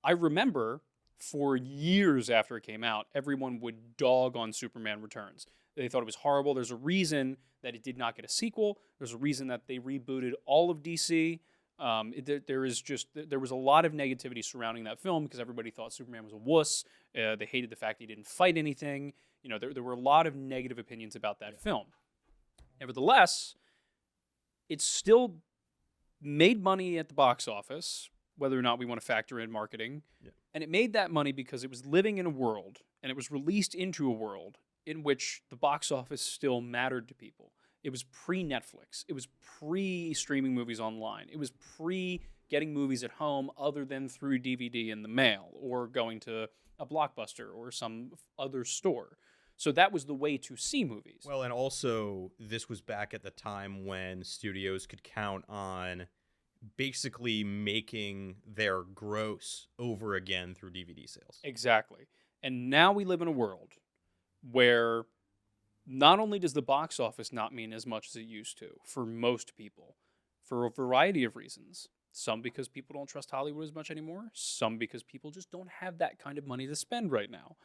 I remember for years after it came out, everyone would dog on Superman Returns. They thought it was horrible. There's a reason that it did not get a sequel. There's a reason that they rebooted all of DC. There was a lot of negativity surrounding that film because everybody thought Superman was a wuss. They hated the fact he didn't fight anything. There were a lot of negative opinions about that film. Nevertheless, it still made money at the box office, whether or not we want to factor in marketing. Yeah. And it made that money because it was living in a world, and it was released into a world in which the box office still mattered to people. It was pre-Netflix. It was pre-streaming movies online. It was pre-getting movies at home other than through DVD in the mail or going to a Blockbuster or some other store. So that was the way to see movies. Well, and also this was back at the time when studios could count on basically making their gross over again through DVD sales. Exactly. And now we live in a world where not only does the box office not mean as much as it used to for most people, for a variety of reasons. Some because people don't trust Hollywood as much anymore. Some because people just don't have that kind of money to spend right now.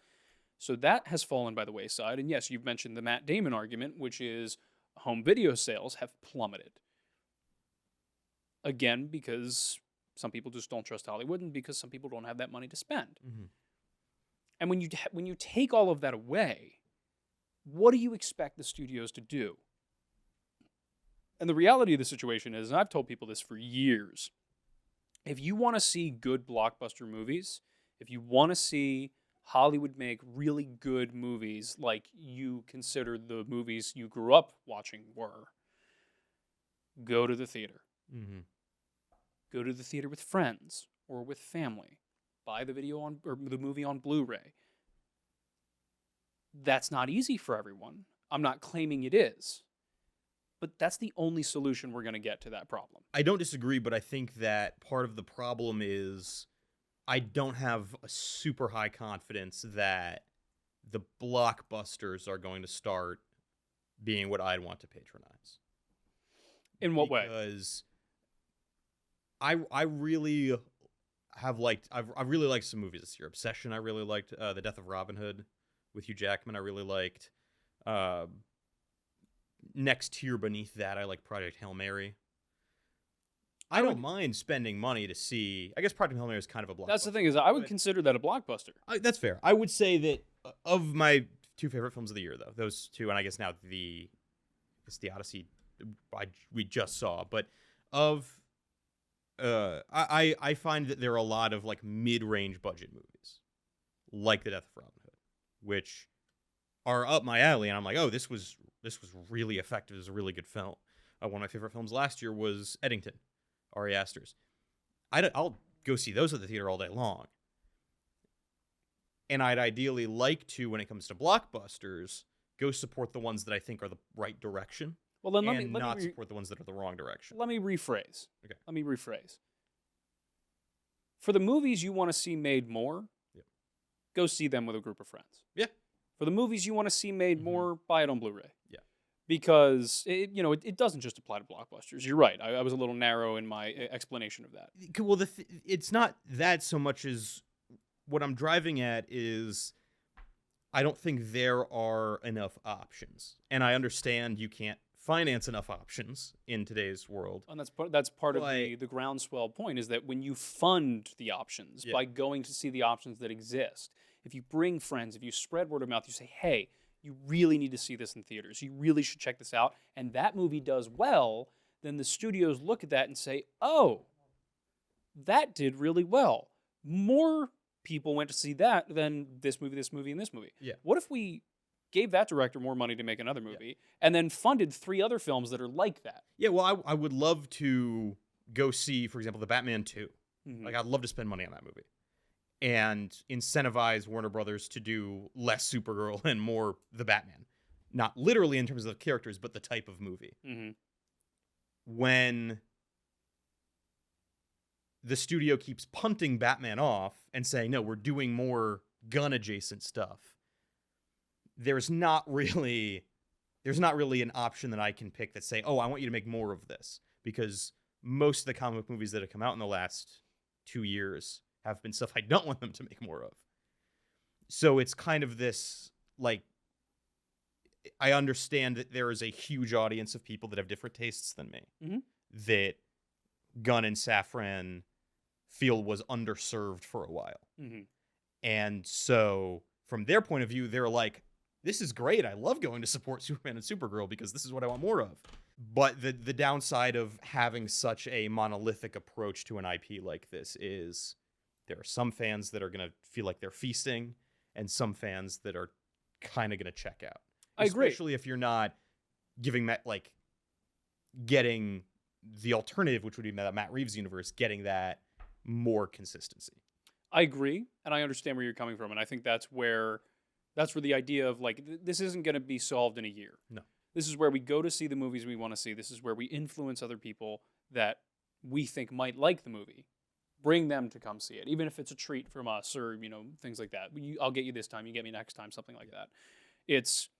So that has fallen by the wayside. And yes, you've mentioned the Matt Damon argument, which is home video sales have plummeted. Again, because some people just don't trust Hollywood and because some people don't have that money to spend. Mm-hmm. And when you take all of that away, what do you expect the studios to do? And the reality of the situation is, and I've told people this for years, if you want to see good blockbuster movies, if you want to see Hollywood make really good movies like you consider the movies you grew up watching were, go to the theater. Mm-hmm. Go to the theater with friends or with family. Buy the movie on Blu-ray. That's not easy for everyone. I'm not claiming it is. But that's the only solution we're going to get to that problem. I don't disagree, but I think that part of the problem is I don't have a super high confidence that the blockbusters are going to start being what I'd want to patronize. In what way? Because I really have liked I've really liked some movies this year. Obsession, I really liked. The Death of Robin Hood with Hugh Jackman, I really liked. Next tier beneath that, I like Project Hail Mary. I don't mind spending money to see. I guess Project Hail Mary is kind of a blockbuster. That's the thing, is I would consider that a blockbuster. That's fair. I would say that of my two favorite films of the year, though, those two, and I guess now the Odyssey we just saw, but of I find that there are a lot of like mid-range budget movies, like The Death of Robin Hood, which are up my alley, and I'm like, oh, this was really effective. It was a really good film. One of my favorite films last year was Eddington, Ari Aster's. I'll go see those at the theater all day long. And I'd ideally like to, when it comes to blockbusters, go support the ones that I think are the right direction. Well, then let me support the ones that are the wrong direction. Let me rephrase. Okay. Let me rephrase. For the movies you want to see made more, go see them with a group of friends. Yeah. For the movies you want to see made more, buy it on Blu-ray. Yeah. Because it doesn't just apply to blockbusters. You're right. I was a little narrow in my explanation of that. Well, it's not that so much as what I'm driving at is I don't think there are enough options, and I understand you can't finance enough options in today's world. And that's part of the groundswell point, is that when you fund the options by going to see the options that exist, if you bring friends, if you spread word of mouth, you say, hey, you really need to see this in theaters. You really should check this out. And that movie does well, then the studios look at that and say, oh, that did really well. More people went to see that than this movie, and this movie. Yeah. What if we gave that director more money to make another movie and then funded 3 other films that are like that? Yeah, well, I would love to go see, for example, the Batman 2. Mm-hmm. Like, I'd love to spend money on that movie. And incentivize Warner Brothers to do less Supergirl and more the Batman. Not literally in terms of the characters, but the type of movie. Mm-hmm. When the studio keeps punting Batman off and saying, no, we're doing more gun-adjacent stuff, there's not really an option that I can pick that say, oh, I want you to make more of this. Because most of the comic book movies that have come out in the last 2 years have been stuff I don't want them to make more of. So it's kind of this, like, I understand that there is a huge audience of people that have different tastes than me. Mm-hmm. That Gunn and Safran feel was underserved for a while. Mm-hmm. And so from their point of view, they're like, this is great. I love going to support Superman and Supergirl because this is what I want more of. But the downside of having such a monolithic approach to an IP like this is there are some fans that are going to feel like they're feasting and some fans that are kind of going to check out. I agree. Especially if you're not giving that, like, getting the alternative, which would be that Matt Reeves universe, getting that more consistency. I agree, and I understand where you're coming from, and I think that's where the idea of, like, this isn't going to be solved in a year. No. This is where we go to see the movies we want to see. This is where we influence other people that we think might like the movie. Bring them to come see it, even if it's a treat from us or, things like that. I'll get you this time, you get me next time, something like that. It's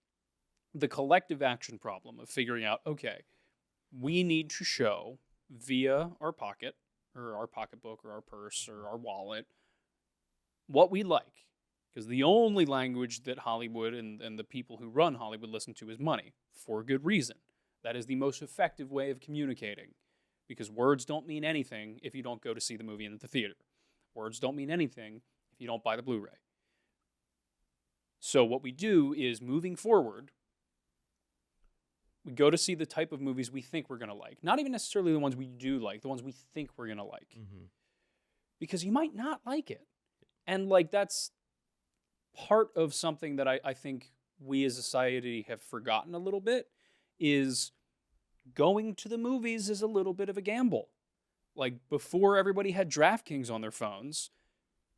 the collective action problem of figuring out, okay, we need to show via our pocket or our pocketbook or our purse or our wallet what we like. Because the only language that Hollywood and the people who run Hollywood listen to is money, for good reason. That is the most effective way of communicating. Because words don't mean anything if you don't go to see the movie in the theater. Words don't mean anything if you don't buy the Blu-ray. So what we do is, moving forward, we go to see the type of movies we think we're going to like. Not even necessarily the ones we do like, the ones we think we're going to like. Mm-hmm. Because you might not like it. And, like, that's part of something that I think we as a society have forgotten a little bit, is going to the movies is a little bit of a gamble. Like, before everybody had DraftKings on their phones,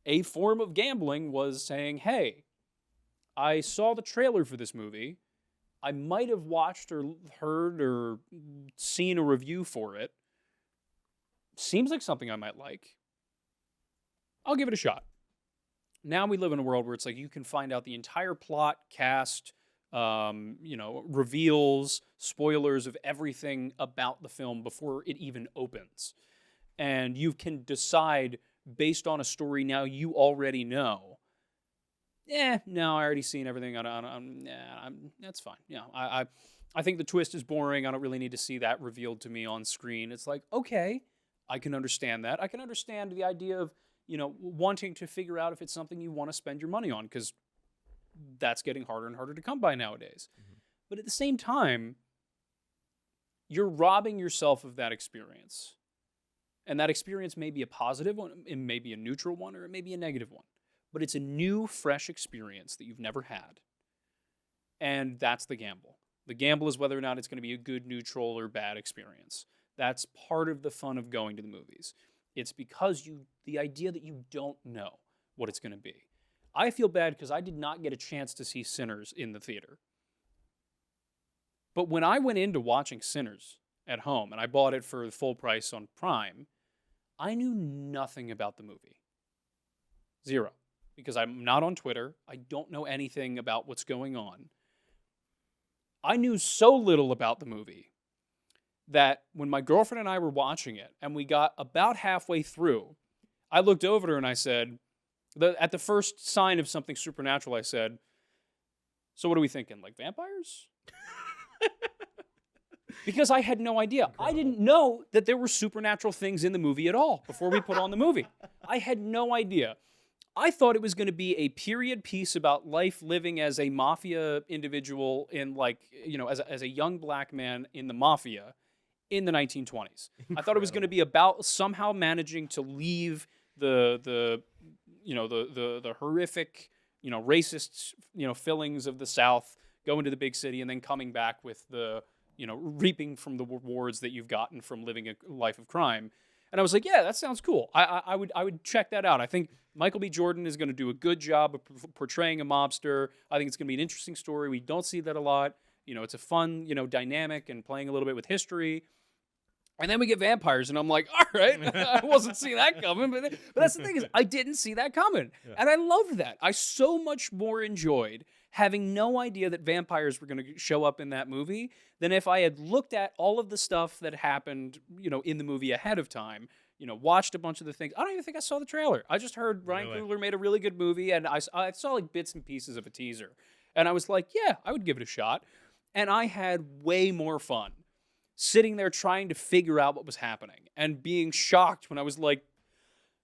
a form of gambling was saying, hey, I saw the trailer for this movie. I might have watched or heard or seen a review for it. Seems like something I might like. I'll give it a shot. Now we live in a world where it's like you can find out the entire plot, cast, reveals, spoilers of everything about the film before it even opens. And you can decide based on a story now you already know. No, I already seen everything. That's fine. Yeah, I think the twist is boring. I don't really need to see that revealed to me on screen. It's like, okay, I can understand that. I can understand the idea of, wanting to figure out if it's something you want to spend your money on, because that's getting harder and harder to come by nowadays. Mm-hmm. But at the same time, you're robbing yourself of that experience. And that experience may be a positive one, it may be a neutral one, or it may be a negative one. But it's a new, fresh experience that you've never had. And that's the gamble. The gamble is whether or not it's going to be a good, neutral, or bad experience. That's part of the fun of going to the movies. It's because the idea that you don't know what it's going to be. I feel bad because I did not get a chance to see Sinners in the theater. But when I went into watching Sinners at home, and I bought it for the full price on Prime, I knew nothing about the movie. Zero. Because I'm not on Twitter. I don't know anything about what's going on. I knew so little about the movie that when my girlfriend and I were watching it, and we got about halfway through, I looked over at her and I said, at the first sign of something supernatural, I said, "So what are we thinking, like vampires?" Because I had no idea. Incredible. I didn't know that there were supernatural things in the movie at all before we put on the movie. I had no idea. I thought it was going to be a period piece about life living as a mafia individual in, as a young black man in the mafia in the 1920s. Incredible. I thought it was going to be about somehow managing to leave the horrific, racist, fillings of the South, going to the big city, and then coming back with the, reaping from the rewards that you've gotten from living a life of crime. And I was like, yeah, that sounds cool. I would check that out. I think Michael B. Jordan is going to do a good job of portraying a mobster. I think it's going to be an interesting story. We don't see that a lot. It's a fun, dynamic and playing a little bit with history. And then we get vampires, and I'm like, all right, I wasn't seeing that coming. But that's the thing is, I didn't see that coming. Yeah. And I loved that. I so much more enjoyed having no idea that vampires were going to show up in that movie than if I had looked at all of the stuff that happened, in the movie ahead of time, watched a bunch of the things. I don't even think I saw the trailer. I just heard Ryan Coogler made a really good movie, and I saw like bits and pieces of a teaser. And I was like, yeah, I would give it a shot. And I had way more fun sitting there trying to figure out what was happening and being shocked when I was like,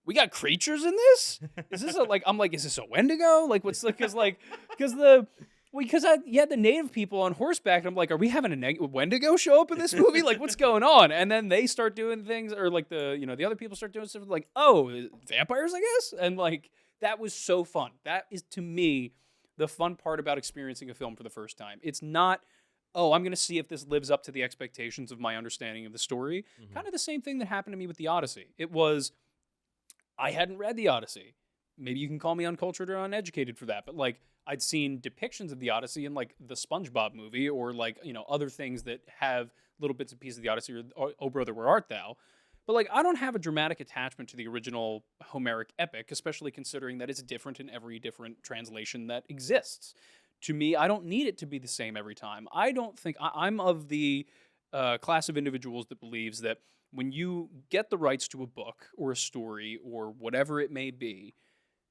we got creatures in this? Is this is this a Wendigo? Like, what's because the native people on horseback, and I'm like, are we having a Wendigo show up in this movie? Like, what's going on? And then they start doing things, or like the other people start doing stuff like, oh, vampires, I guess? And like, that was so fun. That is, to me, the fun part about experiencing a film for the first time. It's not, oh, I'm going to see if this lives up to the expectations of my understanding of the story. Mm-hmm. Kind of the same thing that happened to me with The Odyssey. It was, I hadn't read The Odyssey. Maybe you can call me uncultured or uneducated for that, but like, I'd seen depictions of The Odyssey in like the SpongeBob movie, or like, other things that have little bits and pieces of The Odyssey, or Oh Brother, Where Art Thou? But like, I don't have a dramatic attachment to the original Homeric epic, especially considering that it's different in every different translation that exists. To me, I don't need it to be the same every time. I don't think I'm of the class of individuals that believes that when you get the rights to a book or a story or whatever it may be,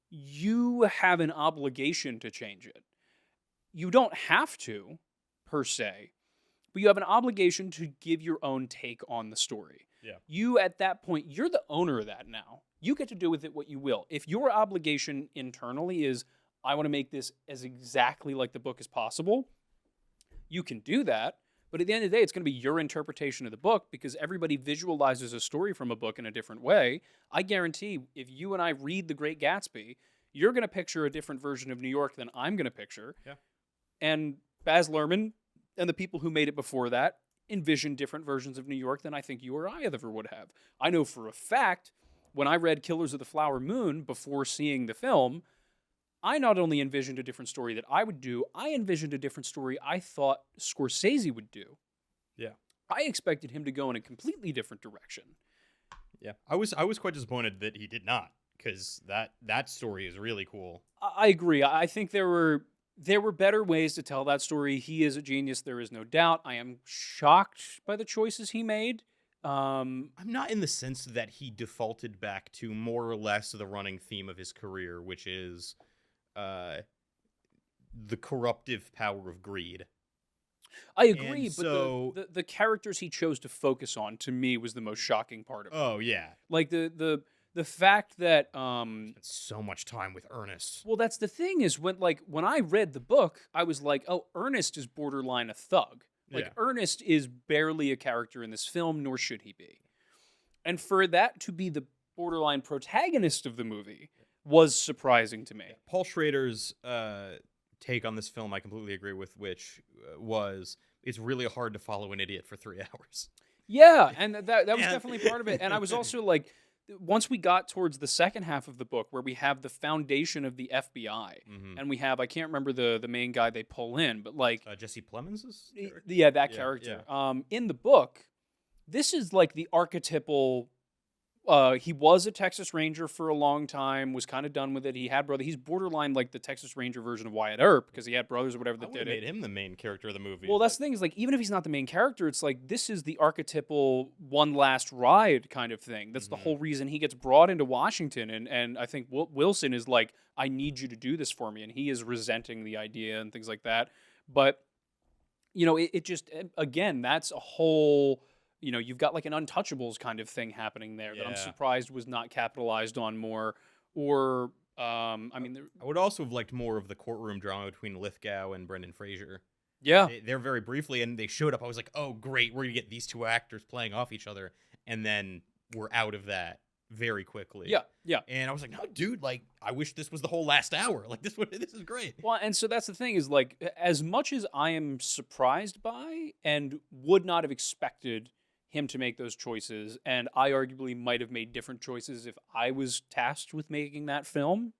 you have an obligation to change it. You don't have to, per se, but you have an obligation to give your own take on the story. Yeah. You, at that point, you're the owner of that now. You get to do with it what you will. If your obligation internally is, I want to make this as exactly like the book as possible, you can do that. But at the end of the day, it's going to be your interpretation of the book, because everybody visualizes a story from a book in a different way. I guarantee if you and I read The Great Gatsby, you're going to picture a different version of New York than I'm going to picture. Yeah. And Baz Luhrmann and the people who made it before that envisioned different versions of New York than I think you or I ever would have. I know for a fact, when I read Killers of the Flower Moon before seeing the film, I not only envisioned a different story that I would do, I envisioned a different story I thought Scorsese would do. Yeah. I expected him to go in a completely different direction. Yeah. I was quite disappointed that he did not because that story is really cool. I agree. I think there were better ways to tell that story. He is a genius, there is no doubt. I am shocked by the choices he made. I'm not in the sense that he defaulted back to more or less the running theme of his career, which is the corruptive power of greed. I agree, And but so, the characters he chose to focus on to me was the most shocking part of it. oh yeah, Like the fact that spent so much time with Ernest. well, that's the thing is when I read the book, I was like, oh, Ernest is borderline a thug. Like Yeah. Ernest is barely a character in this film, nor should he be. And for that to be the borderline protagonist of the movie was surprising to me. Paul Schrader's take on this film, I completely agree with, which was it's really hard to follow an idiot for 3 hours. Yeah, and that was Yeah. definitely part of it. And I was also like, once we got towards the second half of the book, where we have the foundation of the FBI, and we have I can't remember the main guy they pull in, but like Jesse Plemons' character? yeah, that Yeah, character. yeah. In the book, this is like the archetypal. He was a Texas Ranger for a long time, was kind of done with it. He had brother. He's borderline like the Texas Ranger version of Wyatt Earp because he had brothers or whatever I that would have did it. made him the main character of the movie. Well, that's the thing is like even if he's not the main character, it's like this is the archetypal one last ride kind of thing. That's the whole reason he gets brought into Washington, and I think Wilson is like, I need you to do this for me, and he is resenting the idea and things like that. But you know, it just again, that's a whole. You know, you've got like an Untouchables kind of thing happening there that I'm Yeah. surprised was not capitalized on more. Or, I mean, I would also have liked more of the courtroom drama between Lithgow and Brendan Fraser. yeah, They're very briefly, and they showed up. I was like, oh, great, we're going to get these two actors playing off each other. And then we're out of that very quickly. yeah. And I was like, no, dude, like, I wish this was the whole last hour. Like, this is great. Well, and so that's the thing is like, as much as I am surprised by and would not have expected him to make those choices, and I arguably might have made different choices if I was tasked with making that film,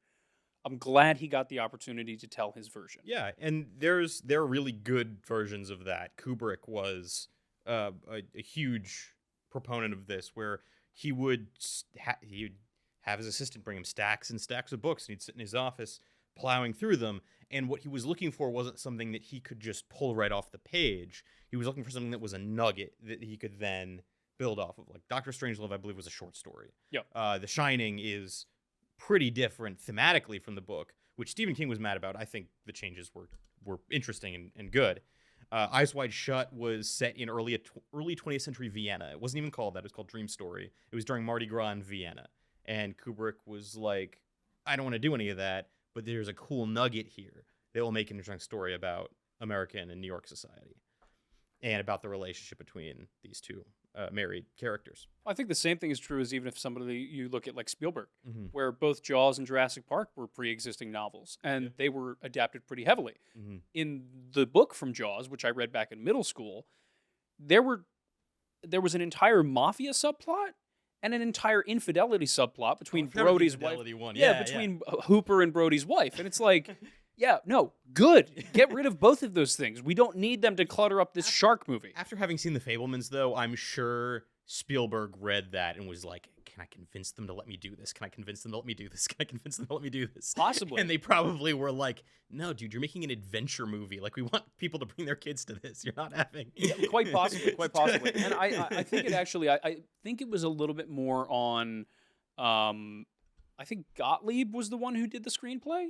I'm glad he got the opportunity to tell his version. Yeah, and there are really good versions of that. Kubrick was a huge proponent of this, where he would he'd have his assistant bring him stacks and stacks of books, and he'd sit in his office plowing through them. And what he was looking for wasn't something that he could just pull right off the page. He was looking for something that was a nugget that he could then build off of. Like Dr. Strangelove, I believe, was a short story. Yep. The Shining is pretty different thematically from the book, which Stephen King was mad about. I think the changes were interesting and good. Eyes Wide Shut was set in early 20th century Vienna. It wasn't even called that. It was called Dream Story. It was during Mardi Gras in Vienna. And Kubrick was like, I don't want to do any of that, but there's a cool nugget here that will make an interesting story about American and New York society and about the relationship between these two married characters. I think the same thing is true as even if somebody you look at like Spielberg, Mm-hmm. where both Jaws and Jurassic Park were pre-existing novels, and they were adapted pretty heavily. Mm-hmm. In the book from Jaws, which I read back in middle school, there was an entire mafia subplot and an entire infidelity subplot between Brody's wife. One. Between Hooper and Brody's wife, and it's like. Yeah, no, good. Get rid of both of those things. We don't need them to clutter up this shark movie. After having seen The Fablemans, though, I'm sure Spielberg read that and was like, can I convince them to let me do this? Can I convince them to let me do this? Can I convince them to let me do this? Possibly. And they probably were like, no, dude, you're making an adventure movie. Like, we want people to bring their kids to this. You're not having... Yeah, quite possibly. And I think it actually, I think it was a little bit more on, I think Gottlieb was the one who did the screenplay.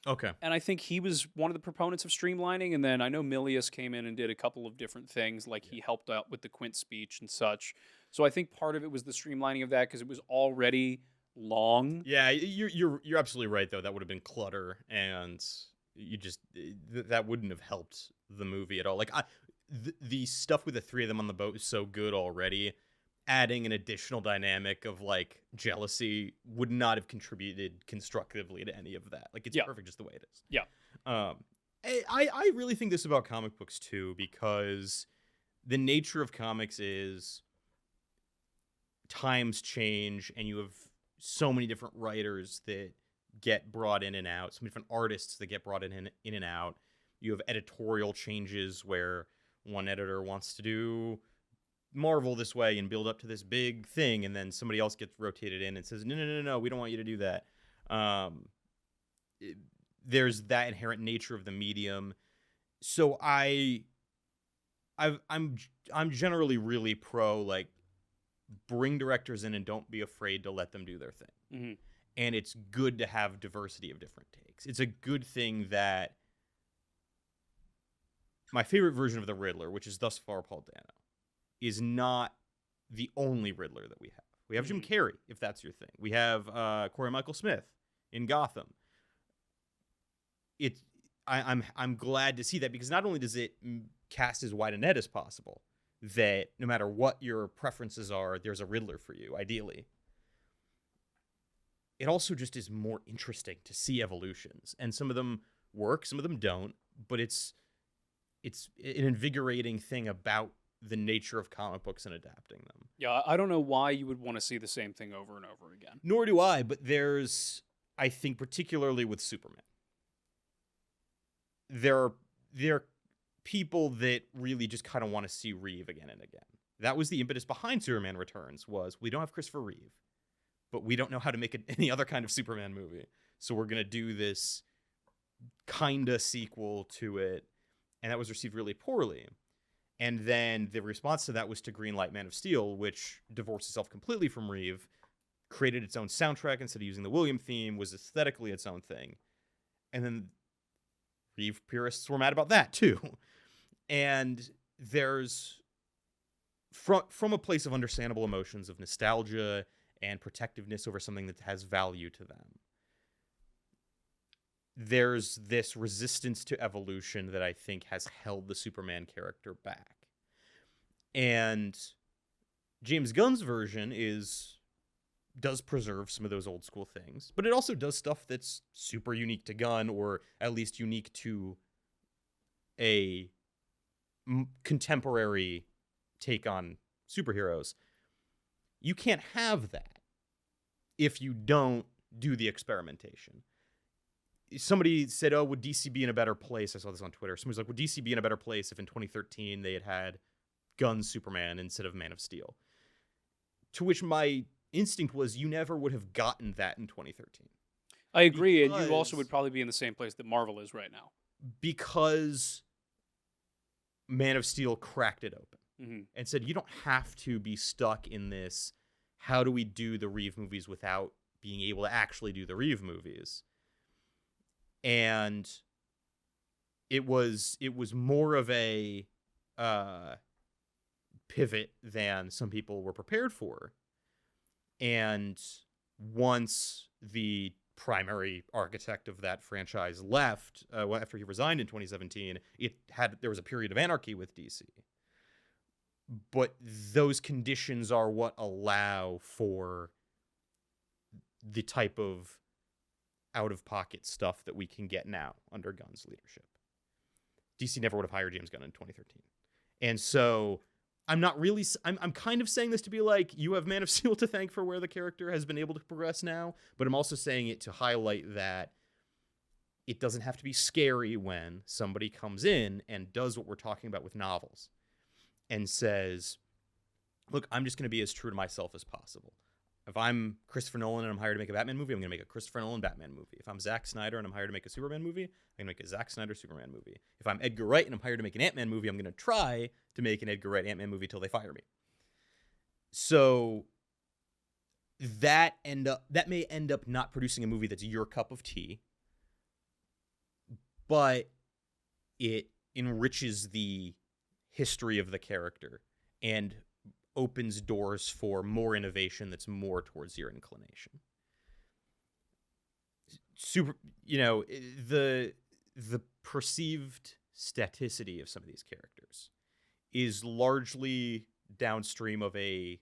Okay. And I think he was one of the proponents of streamlining. And then I know Milius came in and did a couple of different things, like he helped out with the Quint speech and such. So I think part of it was the streamlining of that because it was already long. Yeah, you're absolutely right, though. That would have been clutter, and you just that wouldn't have helped the movie at all. Like the stuff with the three of them on the boat is so good already. Adding an additional dynamic of like jealousy would not have contributed constructively to any of that. Like it's perfect just the way it is. Yeah. I really think this about comic books too, because the nature of comics is times change and you have so many different writers that get brought in and out, so many different artists that get brought in and out. You have editorial changes where one editor wants to do Marvel this way and build up to this big thing, and then somebody else gets rotated in and says, no, we don't want you to do that. There's that inherent nature of the medium. So I'm generally really pro, like, bring directors in and don't be afraid to let them do their thing. Mm-hmm. And it's good to have diversity of different takes. It's a good thing that my favorite version of the Riddler, which is thus far Paul Dano, is not the only Riddler that we have. We have Jim Carrey, if that's your thing. We have Corey Michael Smith in Gotham. I'm glad to see that, because not only does it cast as wide a net as possible, that no matter what your preferences are, there's a Riddler for you, ideally. It also just is more interesting to see evolutions, and some of them work, some of them don't, but it's an invigorating thing about the nature of comic books and adapting them. Yeah, I don't know why you would want to see the same thing over and over again. Nor do I, but I think particularly with Superman, there are people that really just kind of want to see Reeve again and again. That was the impetus behind Superman Returns, was we don't have Christopher Reeve, but we don't know how to make any other kind of Superman movie. So we're going to do this kind of sequel to it. And that was received really poorly. And then the response to that was to greenlight Man of Steel, which divorced itself completely from Reeve, created its own soundtrack instead of using the William theme, was aesthetically its own thing. And then Reeve purists were mad about that too. And there's, from a place of understandable emotions of nostalgia and protectiveness over something that has value to them, there's this resistance to evolution that I think has held the Superman character back. And James Gunn's version does preserve some of those old school things, but it also does stuff that's super unique to Gunn, or at least unique to a contemporary take on superheroes. You can't have that if you don't do the experimentation. Somebody said, oh, would DC be in a better place? I saw this on Twitter. Somebody's like, would DC be in a better place if in 2013 they had Gunn's Superman instead of Man of Steel? To which my instinct was, you never would have gotten that in 2013. I agree, and you also would probably be in the same place that Marvel is right now. Because Man of Steel cracked it open and said, you don't have to be stuck in this, how do we do the Reeve movies without being able to actually do the Reeve movies? And it was more of a pivot than some people were prepared for. And once the primary architect of that franchise left, after he resigned in 2017, there was a period of anarchy with DC. But those conditions are what allow for the type of out-of-pocket stuff that we can get now under Gunn's leadership. DC never would have hired James Gunn in 2013. And so I'm kind of saying this to be like, you have Man of Steel to thank for where the character has been able to progress now, but I'm also saying it to highlight that it doesn't have to be scary when somebody comes in and does what we're talking about with novels and says, look, I'm just going to be as true to myself as possible. If I'm Christopher Nolan and I'm hired to make a Batman movie, I'm going to make a Christopher Nolan Batman movie. If I'm Zack Snyder and I'm hired to make a Superman movie, I'm going to make a Zack Snyder Superman movie. If I'm Edgar Wright and I'm hired to make an Ant-Man movie, I'm going to try to make an Edgar Wright Ant-Man movie till they fire me. So that may end up not producing a movie that's your cup of tea, but it enriches the history of the character and opens doors for more innovation that's more towards your inclination. The perceived staticity of some of these characters is largely downstream of a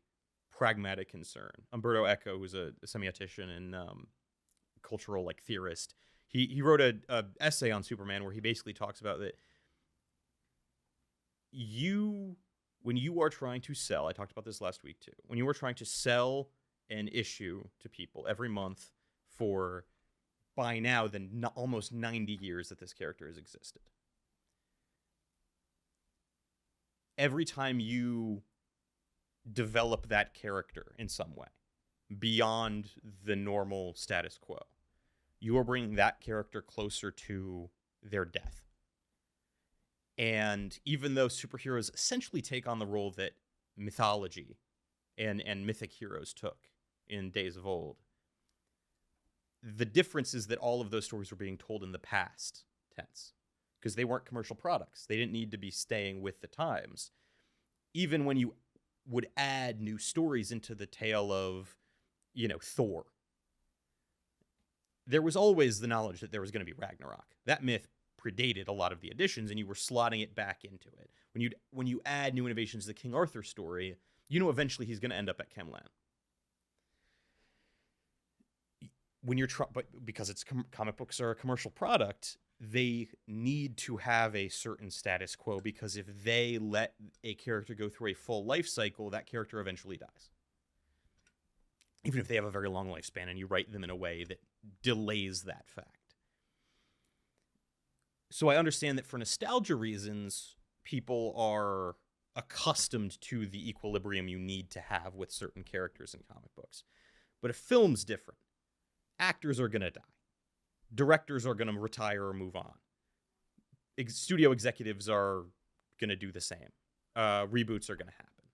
pragmatic concern. Umberto Eco, who's a semiotician and cultural theorist, he wrote a essay on Superman where he basically talks about that when you are trying to sell, I talked about this last week too, when you are trying to sell an issue to people every month for, by now, almost 90 years that this character has existed, every time you develop that character in some way beyond the normal status quo. You are bringing that character closer to their death. And even though superheroes essentially take on the role that mythology and mythic heroes took in days of old, the difference is that all of those stories were being told in the past tense because they weren't commercial products. They didn't need to be staying with the times. Even when you would add new stories into the tale of, Thor, there was always the knowledge that there was going to be Ragnarok. That myth predated a lot of the additions, and you were slotting it back into it. When you add new innovations to the King Arthur story, eventually he's going to end up at Kemlan. But because comic books are a commercial product, they need to have a certain status quo, because if they let a character go through a full life cycle, that character eventually dies. Even if they have a very long lifespan and you write them in a way that delays that fact. So I understand that for nostalgia reasons, people are accustomed to the equilibrium you need to have with certain characters in comic books. But a film's different. Actors are going to die. Directors are going to retire or move on. Studio executives are going to do the same. Reboots are going to happen.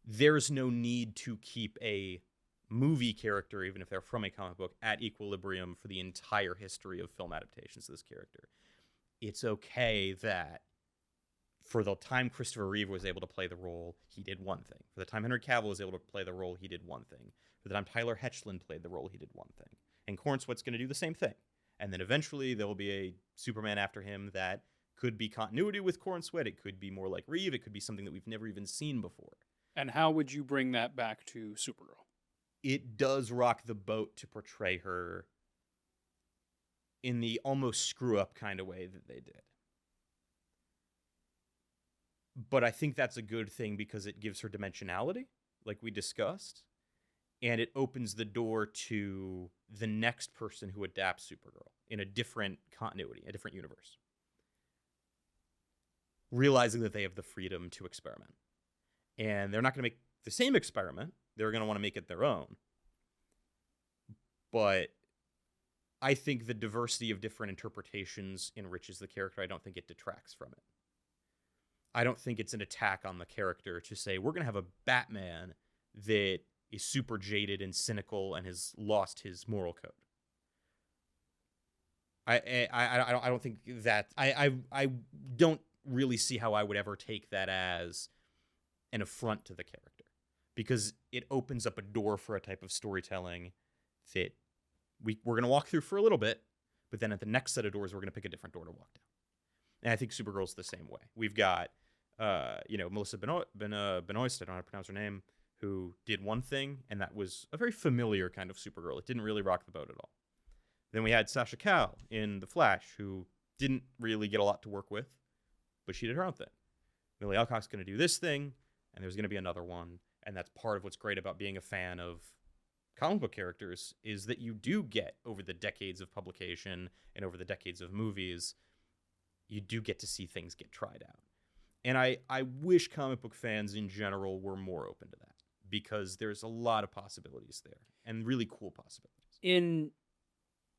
There's no need to keep a movie character, even if they're from a comic book, at equilibrium for the entire history of film adaptations of this character. It's okay that for the time Christopher Reeve was able to play the role, he did one thing. For the time Henry Cavill was able to play the role, he did one thing. For the time Tyler Hoechlin played the role, he did one thing. And Cornsweet's going to do the same thing. And then eventually there will be a Superman after him that could be continuity with Cornsweet. It could be more like Reeve. It could be something that we've never even seen before. And how would you bring that back to Supergirl? It does rock the boat to portray her in the almost screw-up kind of way that they did. But I think that's a good thing because it gives her dimensionality, like we discussed, and it opens the door to the next person who adapts Supergirl in a different continuity, a different universe, realizing that they have the freedom to experiment. And they're not going to make the same experiment. They're going to want to make it their own. But I think the diversity of different interpretations enriches the character. I don't think it detracts from it. I don't think it's an attack on the character to say, we're going to have a Batman that is super jaded and cynical and has lost his moral code. I don't think that... I don't really see how I would ever take that as an affront to the character, because it opens up a door for a type of storytelling that we're going to walk through for a little bit, but then at the next set of doors, we're going to pick a different door to walk down. And I think Supergirl's the same way. We've got, Melissa Benoist, I don't know how to pronounce her name, who did one thing, and that was a very familiar kind of Supergirl. It didn't really rock the boat at all. Then we had Sasha Calle in The Flash, who didn't really get a lot to work with, but she did her own thing. Millie Alcock's going to do this thing, and there's going to be another one. And that's part of what's great about being a fan of comic book characters, is that you do get, over the decades of publication and over the decades of movies, you do get to see things get tried out. And I wish comic book fans in general were more open to that, because there's a lot of possibilities there, and really cool possibilities. In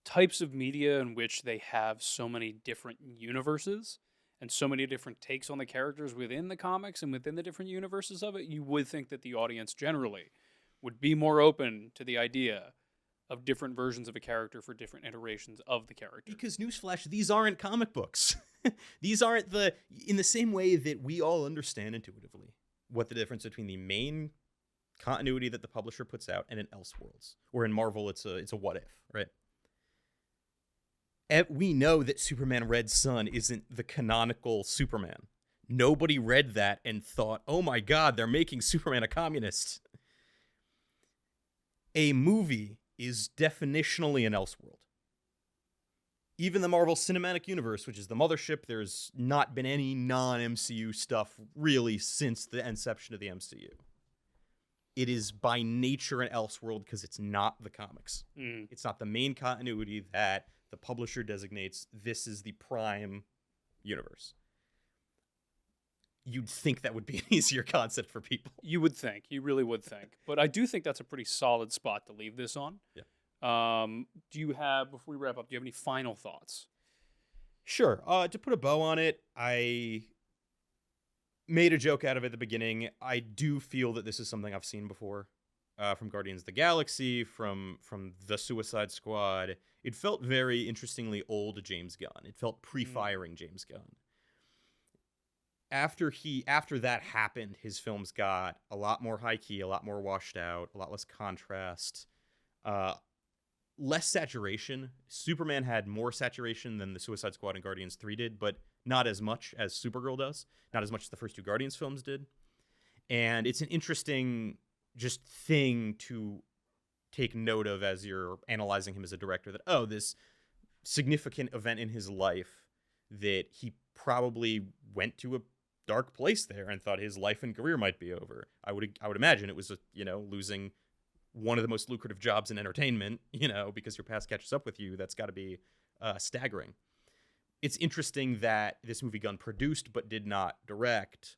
types of media in which they have so many different universes and so many different takes on the characters within the comics and within the different universes of it, you would think that the audience generally would be more open to the idea of different versions of a character for different iterations of the character. Because, newsflash, these aren't comic books. These aren't in the same way that we all understand intuitively what the difference between the main continuity that the publisher puts out and an Elseworlds. Or in Marvel, it's a what if, right? We know that Superman Red Sun isn't the canonical Superman. Nobody read that and thought, oh my god, they're making Superman a communist. A movie is definitionally an Elseworld. Even the Marvel Cinematic Universe, which is the mothership, there's not been any non-MCU stuff really since the inception of the MCU. It is by nature an Elseworld because it's not the comics. It's not the main continuity that the publisher designates this is the prime universe. you'd think that would be an easier concept for people. You would think. You really would think. But I do think that's a pretty solid spot to leave this on. Yeah. Do you have, before we wrap up, do you have any final thoughts? Sure. To put a bow on it, I made a joke out of it at the beginning. I do feel that this is something I've seen before, from Guardians of the Galaxy, from the Suicide Squad. It felt very interestingly old James Gunn. It felt pre-firing James Gunn. After that happened, his films got a lot more high key, a lot more washed out, a lot less contrast, less saturation. Superman had more saturation than the Suicide Squad and Guardians 3 did, but not as much as Supergirl does, not as much as the first two Guardians films did. And it's an interesting just thing to take note of as you're analyzing him as a director, that, oh, this significant event in his life that he probably went to a dark place there and thought his life and career might be over. I would imagine it was, losing one of the most lucrative jobs in entertainment, because your past catches up with you. That's got to be staggering. It's interesting that this movie Gunn produced but did not direct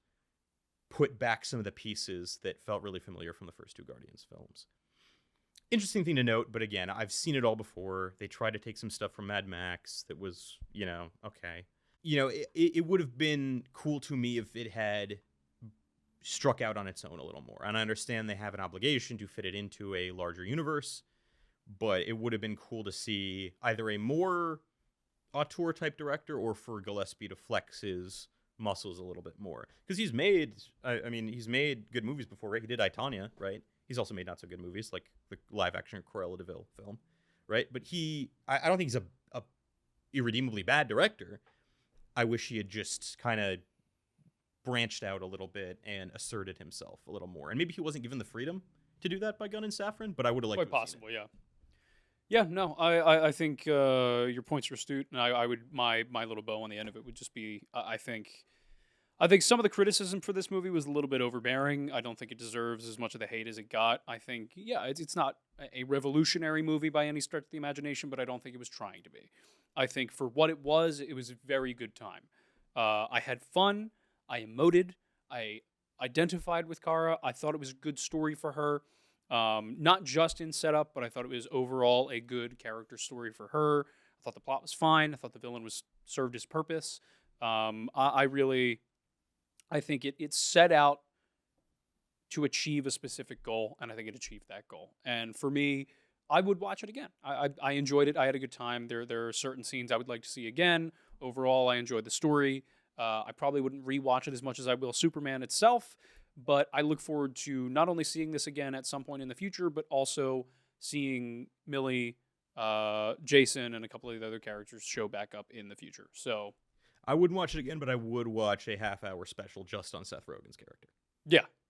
put back some of the pieces that felt really familiar from the first two Guardians films. Interesting thing to note, but again, I've seen it all before. They tried to take some stuff from Mad Max that was, okay. It would have been cool to me if it had struck out on its own a little more. And I understand they have an obligation to fit it into a larger universe, but it would have been cool to see either a more auteur type director or for Gillespie to flex his muscles a little bit more. Because he's made good movies before, right? He did I, Tonya, right? He's also made not so good movies, like the live action Cruella de Vil film, right? But I don't think he's a irredeemably bad director. I wish he had just kind of branched out a little bit and asserted himself a little more. And maybe he wasn't given the freedom to do that by Gunn and Safran, but I would have liked Quite to have possible, yeah. Yeah, no, I think your points are astute, and I would, my little bow on the end of it would just be, I think some of the criticism for this movie was a little bit overbearing. I don't think it deserves as much of the hate as it got. I think, yeah, it's not a revolutionary movie by any stretch of the imagination, but I don't think it was trying to be. I think for what it was a very good time. I had fun. I emoted. I identified with Kara. I thought it was a good story for her. Not just in setup, but I thought it was overall a good character story for her. I thought the plot was fine. I thought the villain served his purpose. I think it set out to achieve a specific goal, and I think it achieved that goal. And for me, I would watch it again. I enjoyed it. I had a good time. There are certain scenes I would like to see again. Overall, I enjoyed the story. I probably wouldn't rewatch it as much as I will Superman itself, but I look forward to not only seeing this again at some point in the future, but also seeing Millie, Jason, and a couple of the other characters show back up in the future. So I wouldn't watch it again, but I would watch a half-hour special just on Seth Rogen's character. yeah,